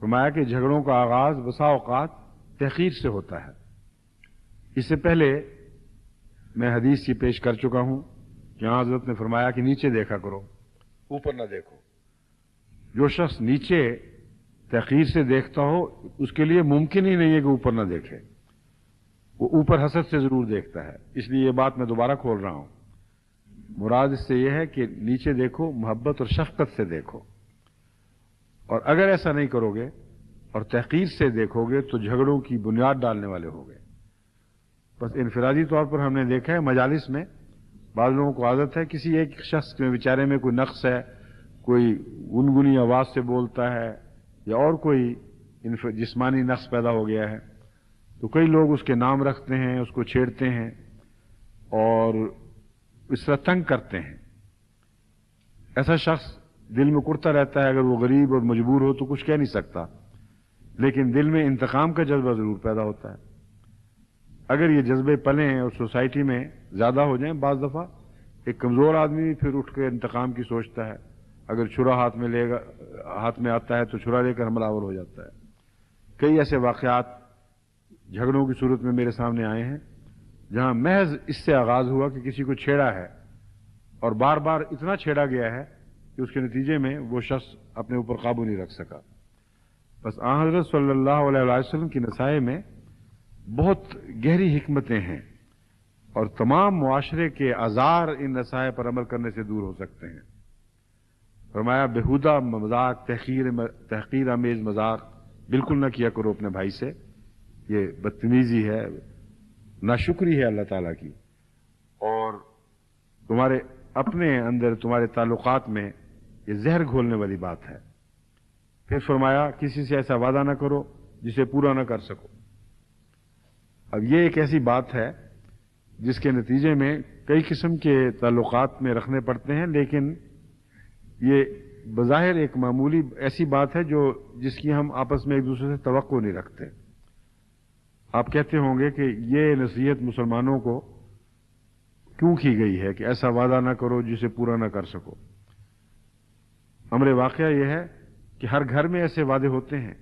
فرمایا کہ جھگڑوں کا آغاز بسا اوقات تحقیر سے ہوتا ہے. اس سے پہلے میں حدیث یہ پیش کر چکا ہوں کہ حضرت نے فرمایا کہ نیچے دیکھا کرو، اوپر نہ دیکھو. جو شخص نیچے تحقیر سے دیکھتا ہو اس کے لیے ممکن ہی نہیں ہے کہ اوپر نہ دیکھے. وہ اوپر حسد سے ضرور دیکھتا ہے. اس لیے یہ بات میں دوبارہ کھول رہا ہوں. مراد اس سے یہ ہے کہ نیچے دیکھو، محبت اور شفقت سے دیکھو. اور اگر ایسا نہیں کرو گے اور تحقیر سے دیکھو گے تو جھگڑوں کی بنیاد ڈالنے والے ہو گے. بس انفرادی طور پر ہم نے دیکھا ہے مجالس میں بعض لوگوں کو عادت ہے کسی ایک شخص کے بیچارے میں کوئی نقص ہے، کوئی گنگنی آواز سے بولتا ہے یا اور کوئی جسمانی نقص پیدا ہو گیا ہے تو کئی لوگ اس کے نام رکھتے ہیں، اس کو چھیڑتے ہیں اور اس طرح تنگ کرتے ہیں. ایسا شخص دل میں کرتا رہتا ہے، اگر وہ غریب اور مجبور ہو تو کچھ کہہ نہیں سکتا، لیکن دل میں انتقام کا جذبہ ضرور پیدا ہوتا ہے. اگر یہ جذبے پلیں اور سوسائٹی میں زیادہ ہو جائیں، بعض دفعہ ایک کمزور آدمی پھر اٹھ کے انتقام کی سوچتا ہے. اگر چھرا ہاتھ میں آتا ہے تو چھرا لے کر حملہ آور ہو جاتا ہے. کئی ایسے واقعات جھگڑوں کی صورت میں میرے سامنے آئے ہیں جہاں محض اس سے آغاز ہوا کہ کسی کو چھیڑا ہے اور بار بار اتنا چھیڑا گیا ہے کہ اس کے نتیجے میں وہ شخص اپنے اوپر قابو نہیں رکھ سکا. بس آن حضرت صلی اللہ علیہ وسلم کی نصائح میں بہت گہری حکمتیں ہیں اور تمام معاشرے کے آزار ان نصائح پر عمل کرنے سے دور ہو سکتے ہیں. فرمایا بےہودہ مذاق، تحقیر آمیز مذاق بالکل نہ کیا کرو اپنے بھائی سے. یہ بدتمیزی ہے، ناشکری ہے اللہ تعالیٰ کی، اور تمہارے اپنے اندر تمہارے تعلقات میں یہ زہر گھولنے والی بات ہے. پھر فرمایا کسی سے ایسا وعدہ نہ کرو جسے پورا نہ کر سکو. اب یہ ایک ایسی بات ہے جس کے نتیجے میں کئی قسم کے تعلقات میں رکھنے پڑتے ہیں، لیکن یہ بظاہر ایک معمولی ایسی بات ہے جس کی ہم آپس میں ایک دوسرے سے توقع نہیں رکھتے. آپ کہتے ہوں گے کہ یہ نصیحت مسلمانوں کو کیوں کی گئی ہے کہ ایسا وعدہ نہ کرو جسے پورا نہ کر سکو. امر واقعہ یہ ہے کہ ہر گھر میں ایسے وعدے ہوتے ہیں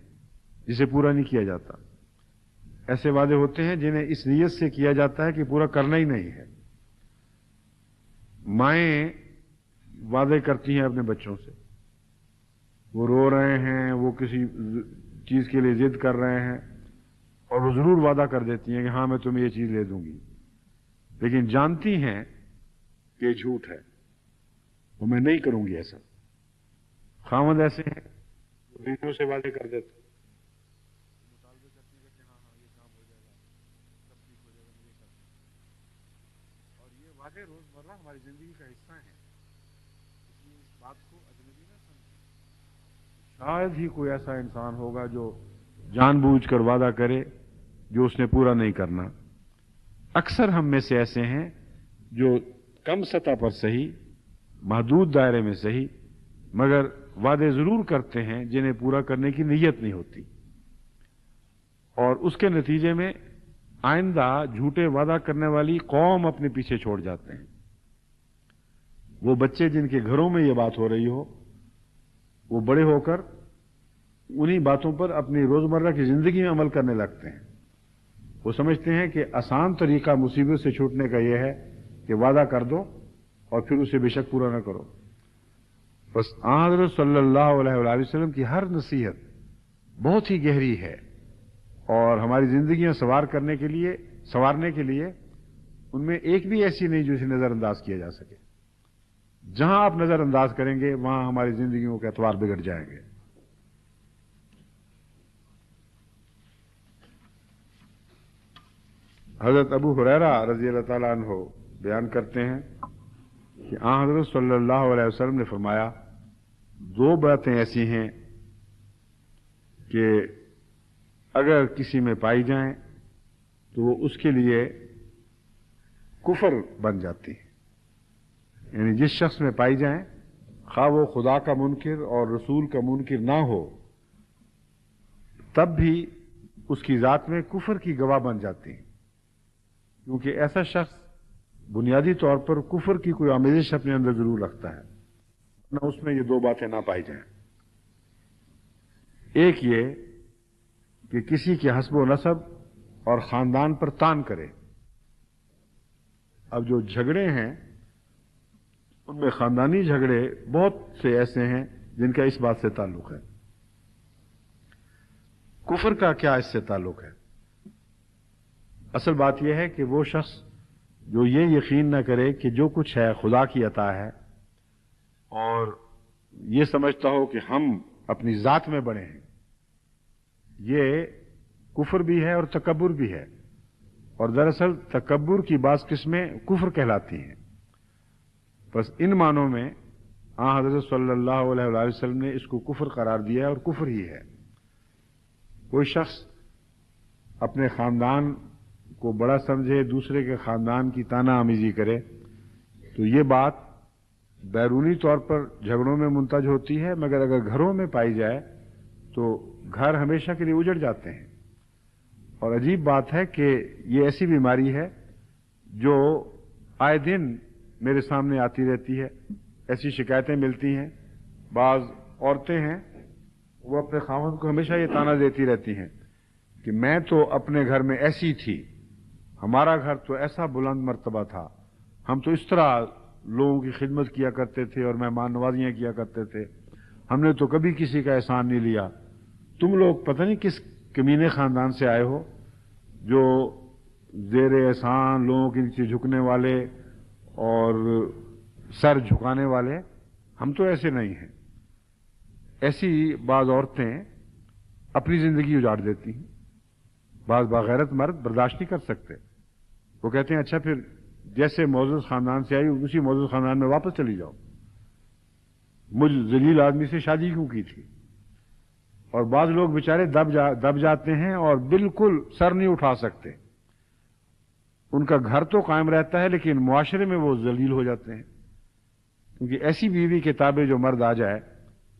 جسے پورا نہیں کیا جاتا. ایسے وعدے ہوتے ہیں جنہیں اس نیت سے کیا جاتا ہے کہ پورا کرنا ہی نہیں ہے. مائیں وعدے کرتی ہیں اپنے بچوں سے، وہ رو رہے ہیں، وہ کسی چیز کے لیے ضد کر رہے ہیں اور وہ ضرور وعدہ کر دیتی ہیں کہ ہاں میں تمہیں یہ چیز لے دوں گی، لیکن جانتی ہیں کہ یہ جھوٹ ہے، وہ میں نہیں کروں گی ایسا. خاوند ایسے ہیں وہ بیویوں سے وعدے کر دیتے ہیں، مطالبے کرتی ہے کہ ہاں یہ کام ہو جائے گا، سب ٹھیک ہو جائے گا، یہ کرتے ہیں. اور یہ وعدے روزمرہ ہماری زندگی کا حصہ ہیں، اس لیے اس بات کو اجنبی نہ سمجھیں. شاید ہی کوئی ایسا انسان ہوگا جو جان بوجھ کر وعدہ کرے جو اس نے پورا نہیں کرنا. اکثر ہم میں سے ایسے ہیں جو کم سطح پر صحیح، محدود دائرے میں صحیح، مگر وعدے ضرور کرتے ہیں جنہیں پورا کرنے کی نیت نہیں ہوتی، اور اس کے نتیجے میں آئندہ جھوٹے وعدہ کرنے والی قوم اپنے پیچھے چھوڑ جاتے ہیں. وہ بچے جن کے گھروں میں یہ بات ہو رہی ہو وہ بڑے ہو کر انہی باتوں پر اپنی روزمرہ کی زندگی میں عمل کرنے لگتے ہیں. وہ سمجھتے ہیں کہ آسان طریقہ مصیبت سے چھوٹنے کا یہ ہے کہ وعدہ کر دو اور پھر اسے بے شک پورا نہ کرو. بس حضرت صلی اللہ علیہ وآلہ وسلم کی ہر نصیحت بہت ہی گہری ہے اور ہماری زندگیاں سنوارنے کے لیے ان میں ایک بھی ایسی نہیں جو اسے نظر انداز کیا جا سکے. جہاں آپ نظر انداز کریں گے وہاں ہماری زندگیوں کے اعتبار بگڑ جائیں گے. حضرت ابو ہریرہ رضی اللہ تعالیٰ عنہ بیان کرتے ہیں کہ حضرت صلی اللہ علیہ وسلم نے فرمایا دو باتیں ایسی ہیں کہ اگر کسی میں پائی جائیں تو وہ اس کے لیے کفر بن جاتی ہیں. یعنی جس شخص میں پائی جائیں، خواہ وہ خدا کا منکر اور رسول کا منکر نہ ہو، تب بھی اس کی ذات میں کفر کی گواہ بن جاتی ہیں، کیونکہ ایسا شخص بنیادی طور پر کفر کی کوئی آمیزش اپنے اندر ضرور رکھتا ہے، نہ اس میں یہ دو باتیں نہ پائی جائیں. ایک یہ کہ کسی کے حسب و نسب اور خاندان پر تان کرے. اب جو جھگڑے ہیں ان میں خاندانی جھگڑے بہت سے ایسے ہیں جن کا اس بات سے تعلق ہے. کفر کا کیا اس سے تعلق ہے؟ اصل بات یہ ہے کہ وہ شخص جو یہ یقین نہ کرے کہ جو کچھ ہے خدا کی عطا ہے اور یہ سمجھتا ہو کہ ہم اپنی ذات میں بڑے ہیں، یہ کفر بھی ہے اور تکبر بھی ہے. اور دراصل تکبر کی بعض قسمیں کفر کہلاتی ہیں. بس ان معنوں میں حضرت صلی اللہ علیہ وآلہ وسلم نے اس کو کفر قرار دیا ہے اور کفر ہی ہے. کوئی شخص اپنے خاندان کو بڑا سمجھے، دوسرے کے خاندان کی تانا آمیزی کرے، تو یہ بات بیرونی طور پر جھگڑوں میں منتج ہوتی ہے، مگر اگر گھروں میں پائی جائے تو گھر ہمیشہ کے لیے اجڑ جاتے ہیں. اور عجیب بات ہے کہ یہ ایسی بیماری ہے جو آئے دن میرے سامنے آتی رہتی ہے. ایسی شکایتیں ملتی ہیں. بعض عورتیں ہیں وہ اپنے خاوند کو ہمیشہ یہ طعنہ دیتی رہتی ہیں کہ میں تو اپنے گھر میں ایسی تھی، ہمارا گھر تو ایسا بلند مرتبہ تھا، ہم تو اس طرح لوگوں کی خدمت کیا کرتے تھے اور مہمان نوازیاں کیا کرتے تھے، ہم نے تو کبھی کسی کا احسان نہیں لیا. تم لوگ پتہ نہیں کس کمینے خاندان سے آئے ہو جو زیر احسان، لوگوں کے نیچے جھکنے والے اور سر جھکانے والے. ہم تو ایسے نہیں ہیں. ایسی بعض عورتیں اپنی زندگی اجاڑ دیتی ہیں. بعض باغیرت مرد برداشت نہیں کر سکتے. وہ کہتے ہیں اچھا پھر جیسے معزز خاندان سے آئی اسی معزز خاندان میں واپس چلی جاؤ، مجھ ذلیل آدمی سے شادی کیوں کی تھی. اور بعض لوگ بیچارے دب جاتے ہیں اور بالکل سر نہیں اٹھا سکتے. ان کا گھر تو قائم رہتا ہے لیکن معاشرے میں وہ ذلیل ہو جاتے ہیں. کیونکہ ایسی بیوی کے تابع جو مرد آ جائے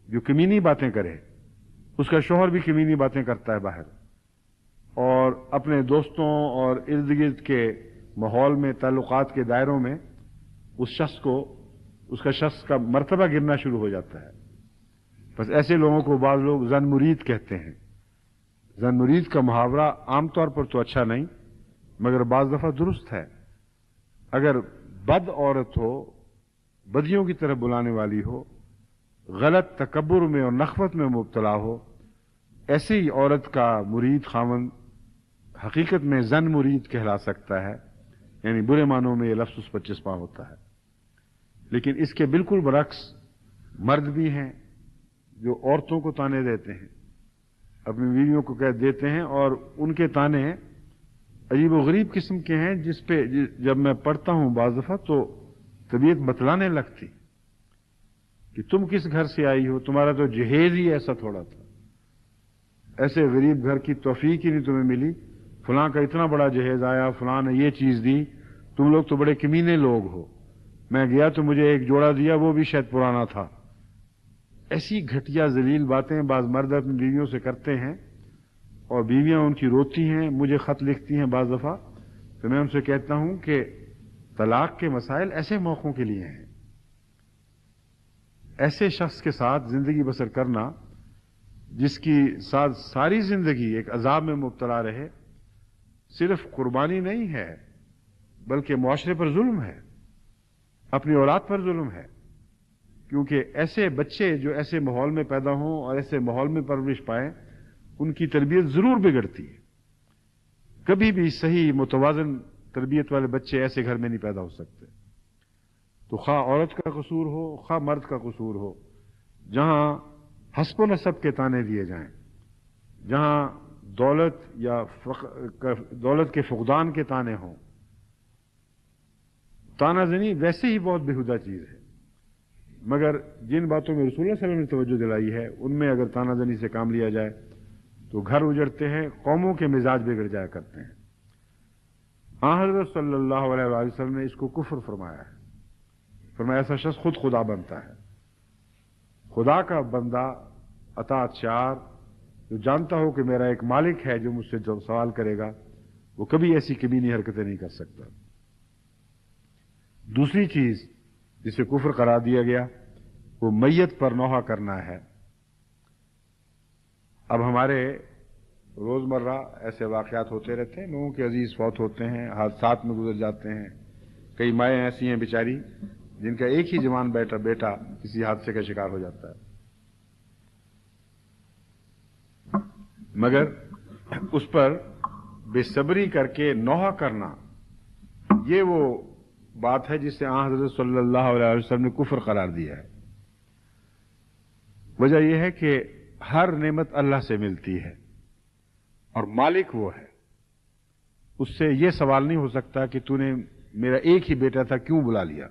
جو کمینی باتیں کرے، اس کا شوہر بھی کمینی باتیں کرتا ہے باہر، اور اپنے دوستوں اور ارد گرد کے ماحول میں، تعلقات کے دائروں میں اس کا شخص کا مرتبہ گرنا شروع ہو جاتا ہے. بس ایسے لوگوں کو بعض لوگ زن مرید کہتے ہیں. زن مرید کا محاورہ عام طور پر تو اچھا نہیں مگر بعض دفعہ درست ہے. اگر بد عورت ہو، بدیوں کی طرف بلانے والی ہو، غلط تکبر میں اور نخوت میں مبتلا ہو، ایسی ہی عورت کا مرید خاوند حقیقت میں زن مرید کہلا سکتا ہے. یعنی برے معنوں میں یہ لفظ اس پر چسپاں ہوتا ہے. لیکن اس کے بالکل برعکس مرد بھی ہیں جو عورتوں کو تانے دیتے ہیں، اپنی بیویوں کو کہہ دیتے ہیں، اور ان کے تانے عجیب و غریب قسم کے ہیں جس پہ جب میں پڑھتا ہوں بعض دفعہ تو طبیعت بتلانے لگتی کہ تم کس گھر سے آئی ہو، تمہارا تو جہیز ہی ایسا تھوڑا تھا، ایسے غریب گھر کی توفیق ہی نہیں تمہیں ملی، فلاں کا اتنا بڑا جہیز آیا، فلاں نے یہ چیز دی، تم لوگ تو بڑے کمینے لوگ ہو. میں گیا تو مجھے ایک جوڑا دیا، وہ بھی شاید پرانا تھا. ایسی گھٹیا ذلیل باتیں بعض مرد اپنی بیویوں سے کرتے ہیں اور بیویاں ان کی روتی ہیں، مجھے خط لکھتی ہیں بعض دفعہ. تو میں ان سے کہتا ہوں کہ طلاق کے مسائل ایسے موقعوں کے لیے ہیں. ایسے شخص کے ساتھ زندگی بسر کرنا جس کی ساتھ ساری زندگی ایک عذاب میں مبتلا رہے، صرف قربانی نہیں ہے بلکہ معاشرے پر ظلم ہے، اپنی اولاد پر ظلم ہے. کیونکہ ایسے بچے جو ایسے ماحول میں پیدا ہوں اور ایسے ماحول میں پرورش پائیں، ان کی تربیت ضرور بگڑتی ہے. کبھی بھی صحیح متوازن تربیت والے بچے ایسے گھر میں نہیں پیدا ہو سکتے. تو خواہ عورت کا قصور ہو خواہ مرد کا قصور ہو، جہاں حسب و نسب کے تانے دیے جائیں، جہاں دولت کے فقدان کے تانے ہوں، تانا زنی ویسے ہی بہت بےہودہ چیز ہے. مگر جن باتوں میں رسول اللہ صلی اللہ علیہ وسلم نے توجہ دلائی ہے ان میں اگر تانا زنی سے کام لیا جائے تو گھر اجڑتے ہیں، قوموں کے مزاج بگڑ جایا کرتے ہیں. حضرت صلی اللہ علیہ وآلہ وسلم نے اس کو کفر فرمایا ہے. فرمایا ایسا شخص خود خدا بنتا ہے. خدا کا بندہ اطاعت شعار جو جانتا ہو کہ میرا ایک مالک ہے جو مجھ سے جو سوال کرے گا، وہ کبھی ایسی کمینی حرکتیں نہیں کر سکتا. دوسری چیز جسے کفر قرار دیا گیا وہ میت پر نوحہ کرنا ہے. اب ہمارے روزمرہ ایسے واقعات ہوتے رہتے ہیں، لوگوں کے عزیز فوت ہوتے ہیں، حادثات میں گزر جاتے ہیں. کئی مائیں ایسی ہیں بیچاری جن کا ایک ہی جوان بیٹا کسی حادثے کا شکار ہو جاتا ہے، مگر اس پر بے صبری کر کے نوحہ کرنا، یہ وہ بات ہے جسے حضرت صلی اللہ علیہ وسلم نے کفر قرار دیا ہے. وجہ یہ ہے کہ ہر نعمت اللہ سے ملتی ہے اور مالک وہ ہے. اس سے یہ سوال نہیں ہو سکتا کہ تو نے میرا ایک ہی بیٹا تھا کیوں بلا لیا،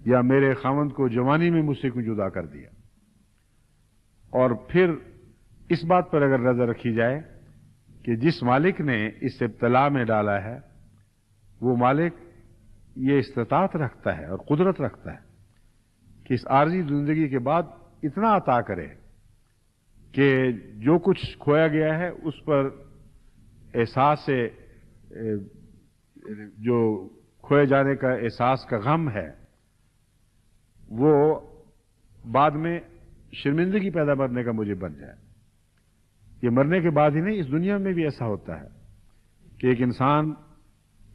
یا میرے خاوند کو جوانی میں مجھ سے کیوں جدا کر دیا. اور پھر اس بات پر اگر نظر رکھی جائے کہ جس مالک نے اس ابتلا میں ڈالا ہے وہ مالک یہ استطاعت رکھتا ہے اور قدرت رکھتا ہے کہ اس عارضی زندگی کے بعد اتنا عطا کرے کہ جو کچھ کھویا گیا ہے اس پر احساس جو کھوئے جانے کا احساس کا غم ہے وہ بعد میں شرمندگی پیدا کرنے کا موجب بن جائے. یہ مرنے کے بعد ہی نہیں، اس دنیا میں بھی ایسا ہوتا ہے کہ ایک انسان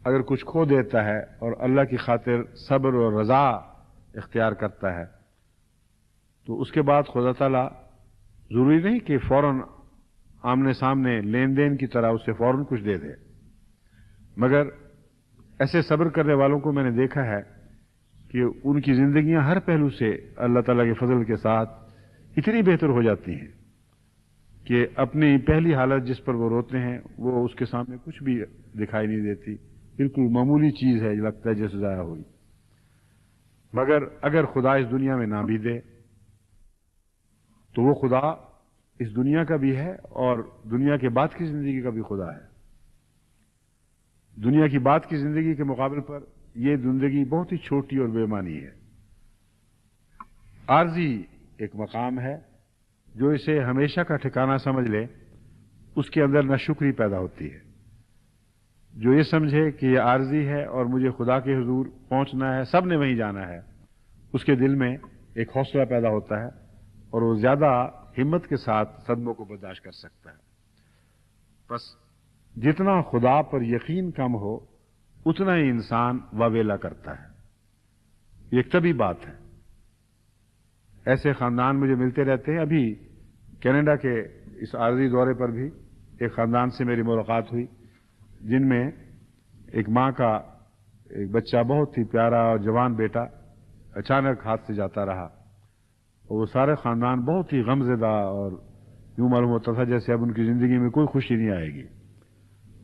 اگر کچھ کھو دیتا ہے اور اللہ کی خاطر صبر اور رضا اختیار کرتا ہے تو اس کے بعد خدا تعالیٰ ضروری نہیں کہ فوراً آمنے سامنے لین دین کی طرح اسے فوراً کچھ دے دے، مگر ایسے صبر کرنے والوں کو میں نے دیکھا ہے کہ ان کی زندگیاں ہر پہلو سے اللہ تعالیٰ کے فضل کے ساتھ اتنی بہتر ہو جاتی ہیں کہ اپنی پہلی حالت جس پر وہ روتے ہیں وہ اس کے سامنے کچھ بھی دکھائی نہیں دیتی، بالکل معمولی چیز ہے، لگتا ہے جیسے ضائع ہوئی. مگر اگر خدا اس دنیا میں نہ بھی دے تو وہ خدا اس دنیا کا بھی ہے اور دنیا کے بعد کی زندگی کا بھی خدا ہے. دنیا کی بعد کی زندگی کے مقابل پر یہ زندگی بہت ہی چھوٹی اور بے معنی ہے. عارضی ایک مقام ہے، جو اسے ہمیشہ کا ٹھکانہ سمجھ لے اس کے اندر ناشکری پیدا ہوتی ہے. جو یہ سمجھے کہ یہ عارضی ہے اور مجھے خدا کے حضور پہنچنا ہے، سب نے وہیں جانا ہے، اس کے دل میں ایک حوصلہ پیدا ہوتا ہے اور وہ زیادہ ہمت کے ساتھ صدموں کو برداشت کر سکتا ہے. بس جتنا خدا پر یقین کم ہو اتنا ہی انسان واویلا کرتا ہے. یہ ایک طبی بات ہے. ایسے خاندان مجھے ملتے رہتے ہیں. ابھی کینیڈا کے اس عارضی دورے پر بھی ایک خاندان سے میری ملاقات ہوئی جن میں ایک ماں کا ایک بچہ بہت ہی پیارا اور جوان بیٹا اچانک ہاتھ سے جاتا رہا اور وہ سارے خاندان بہت ہی غم زدہ اور یوں معلوم ہوتا تھا جیسے اب ان کی زندگی میں کوئی خوشی نہیں آئے گی.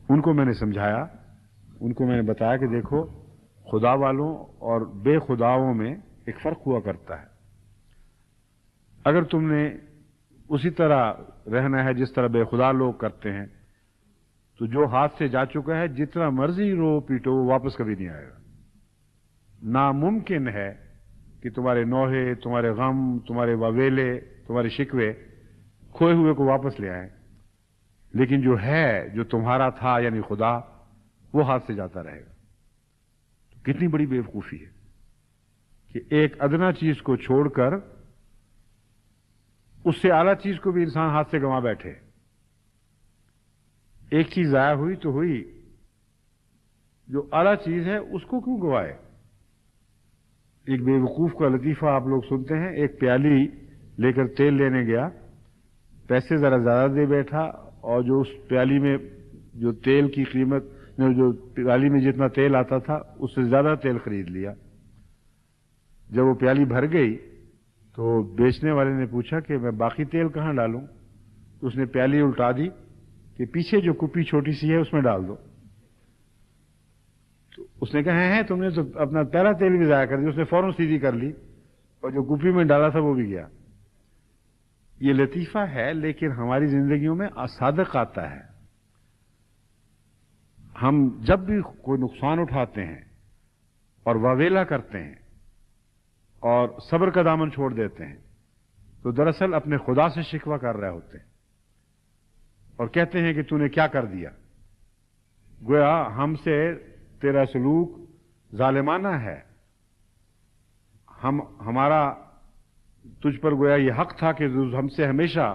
ان کو میں نے سمجھایا، ان کو میں نے بتایا کہ دیکھو خدا والوں اور بے خداؤں میں ایک فرق ہوا کرتا ہے. اگر تم نے اسی طرح رہنا ہے جس طرح بے خدا لوگ کرتے ہیں تو جو ہاتھ سے جا چکا ہے جتنا مرضی رو پیٹو وہ واپس کبھی نہیں آئے گا. ناممکن ہے کہ تمہارے نوحے، تمہارے غم، تمہارے واویلے، تمہارے شکوے کھوئے ہوئے کو واپس لے آئیں، لیکن جو ہے، جو تمہارا تھا یعنی خدا، وہ ہاتھ سے جاتا رہے گا. تو کتنی بڑی بے وقوفی ہے کہ ایک ادنا چیز کو چھوڑ کر اس سے اعلیٰ چیز کو بھی انسان ہاتھ سے گنوا بیٹھے. ایک چیز ضائع ہوئی تو ہوئی، جو اعلیٰ چیز ہے اس کو کیوں گوائے؟ ایک بے وقوف کا لطیفہ آپ لوگ سنتے ہیں. ایک پیالی لے کر تیل لینے گیا، پیسے ذرا زیادہ دے بیٹھا اور جو اس پیالی میں جو تیل کی قیمت، جو پیالی میں جتنا تیل آتا تھا اس سے زیادہ تیل خرید لیا. جب وہ پیالی بھر گئی تو بیچنے والے نے پوچھا کہ میں باقی تیل کہاں ڈالوں؟ تو اس نے پیالی الٹا دی کہ پیچھے جو کپی چھوٹی سی ہے اس میں ڈال دو. تو اس نے کہا ہے تم نے تو اپنا پہلا تیل بھی ضائع کر دیا. اس نے فوراً سیدھی کر لی اور جو کپی میں ڈالا تھا وہ بھی گیا. یہ لطیفہ ہے لیکن ہماری زندگیوں میں صادق آتا ہے. ہم جب بھی کوئی نقصان اٹھاتے ہیں اور واویلا کرتے ہیں اور صبر کا دامن چھوڑ دیتے ہیں تو دراصل اپنے خدا سے شکوہ کر رہے ہوتے ہیں اور کہتے ہیں کہ تو نے کیا کر دیا. گویا ہم سے تیرا سلوک ظالمانہ ہے. ہمارا تجھ پر گویا یہ حق تھا کہ ہم سے ہمیشہ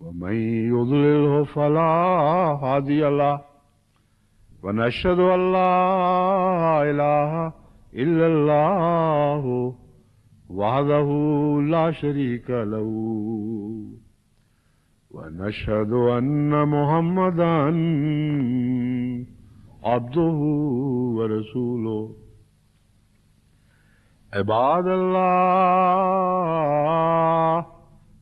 ومن يضلله فلا هادي له ونشهد أن لا إله إلا الله وحده لا شريك له ونشهد أن محمدا عبده ورسوله عباد الله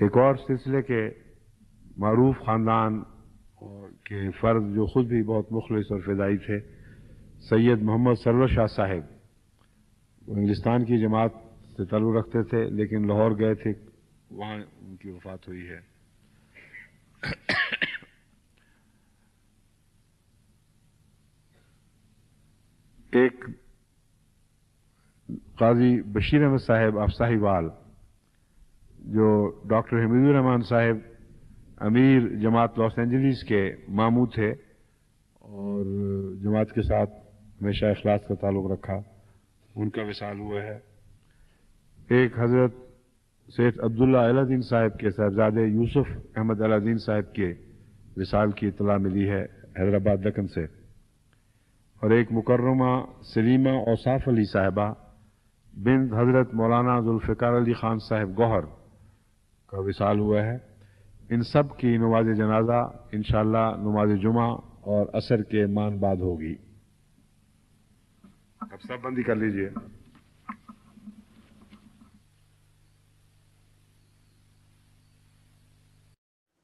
ایک اور سلسلے کے معروف خاندان کے فرد جو خود بھی بہت مخلص اور فدائی تھے، سید محمد سرور شاہ صاحب، وہ انگلستان کی جماعت سے تعلق رکھتے تھے لیکن لاہور گئے تھے، وہاں ان کی وفات ہوئی ہے۔ ایک قاضی بشیر احمد صاحب افصاحی وال، جو ڈاکٹر حمید الرحمان صاحب امیر جماعت لاس اینجلیس کے ماموں تھے اور جماعت کے ساتھ ہمیشہ اخلاص کا تعلق رکھا، ان کا وصال ہوا ہے۔ ایک حضرت سیٹھ عبداللہ الدین صاحب کے صاحبزادے یوسف احمد الدین صاحب کے وصال کی اطلاع ملی ہے حیدرآباد دکن سے۔ اور ایک مکرمہ سلیمہ اوصاف علی صاحبہ بنت حضرت مولانا ذوالفقار علی خان صاحب گوہر کا وصال ہوا ہے۔ ان سب کی نماز جنازہ انشاءاللہ نماز جمعہ اور عصر کے مان بعد ہوگی۔ اب سب بندی کر لیجئے۔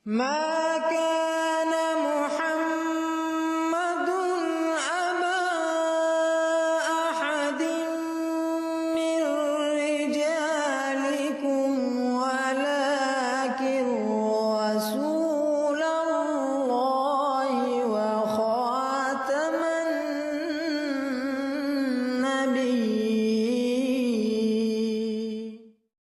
ما كان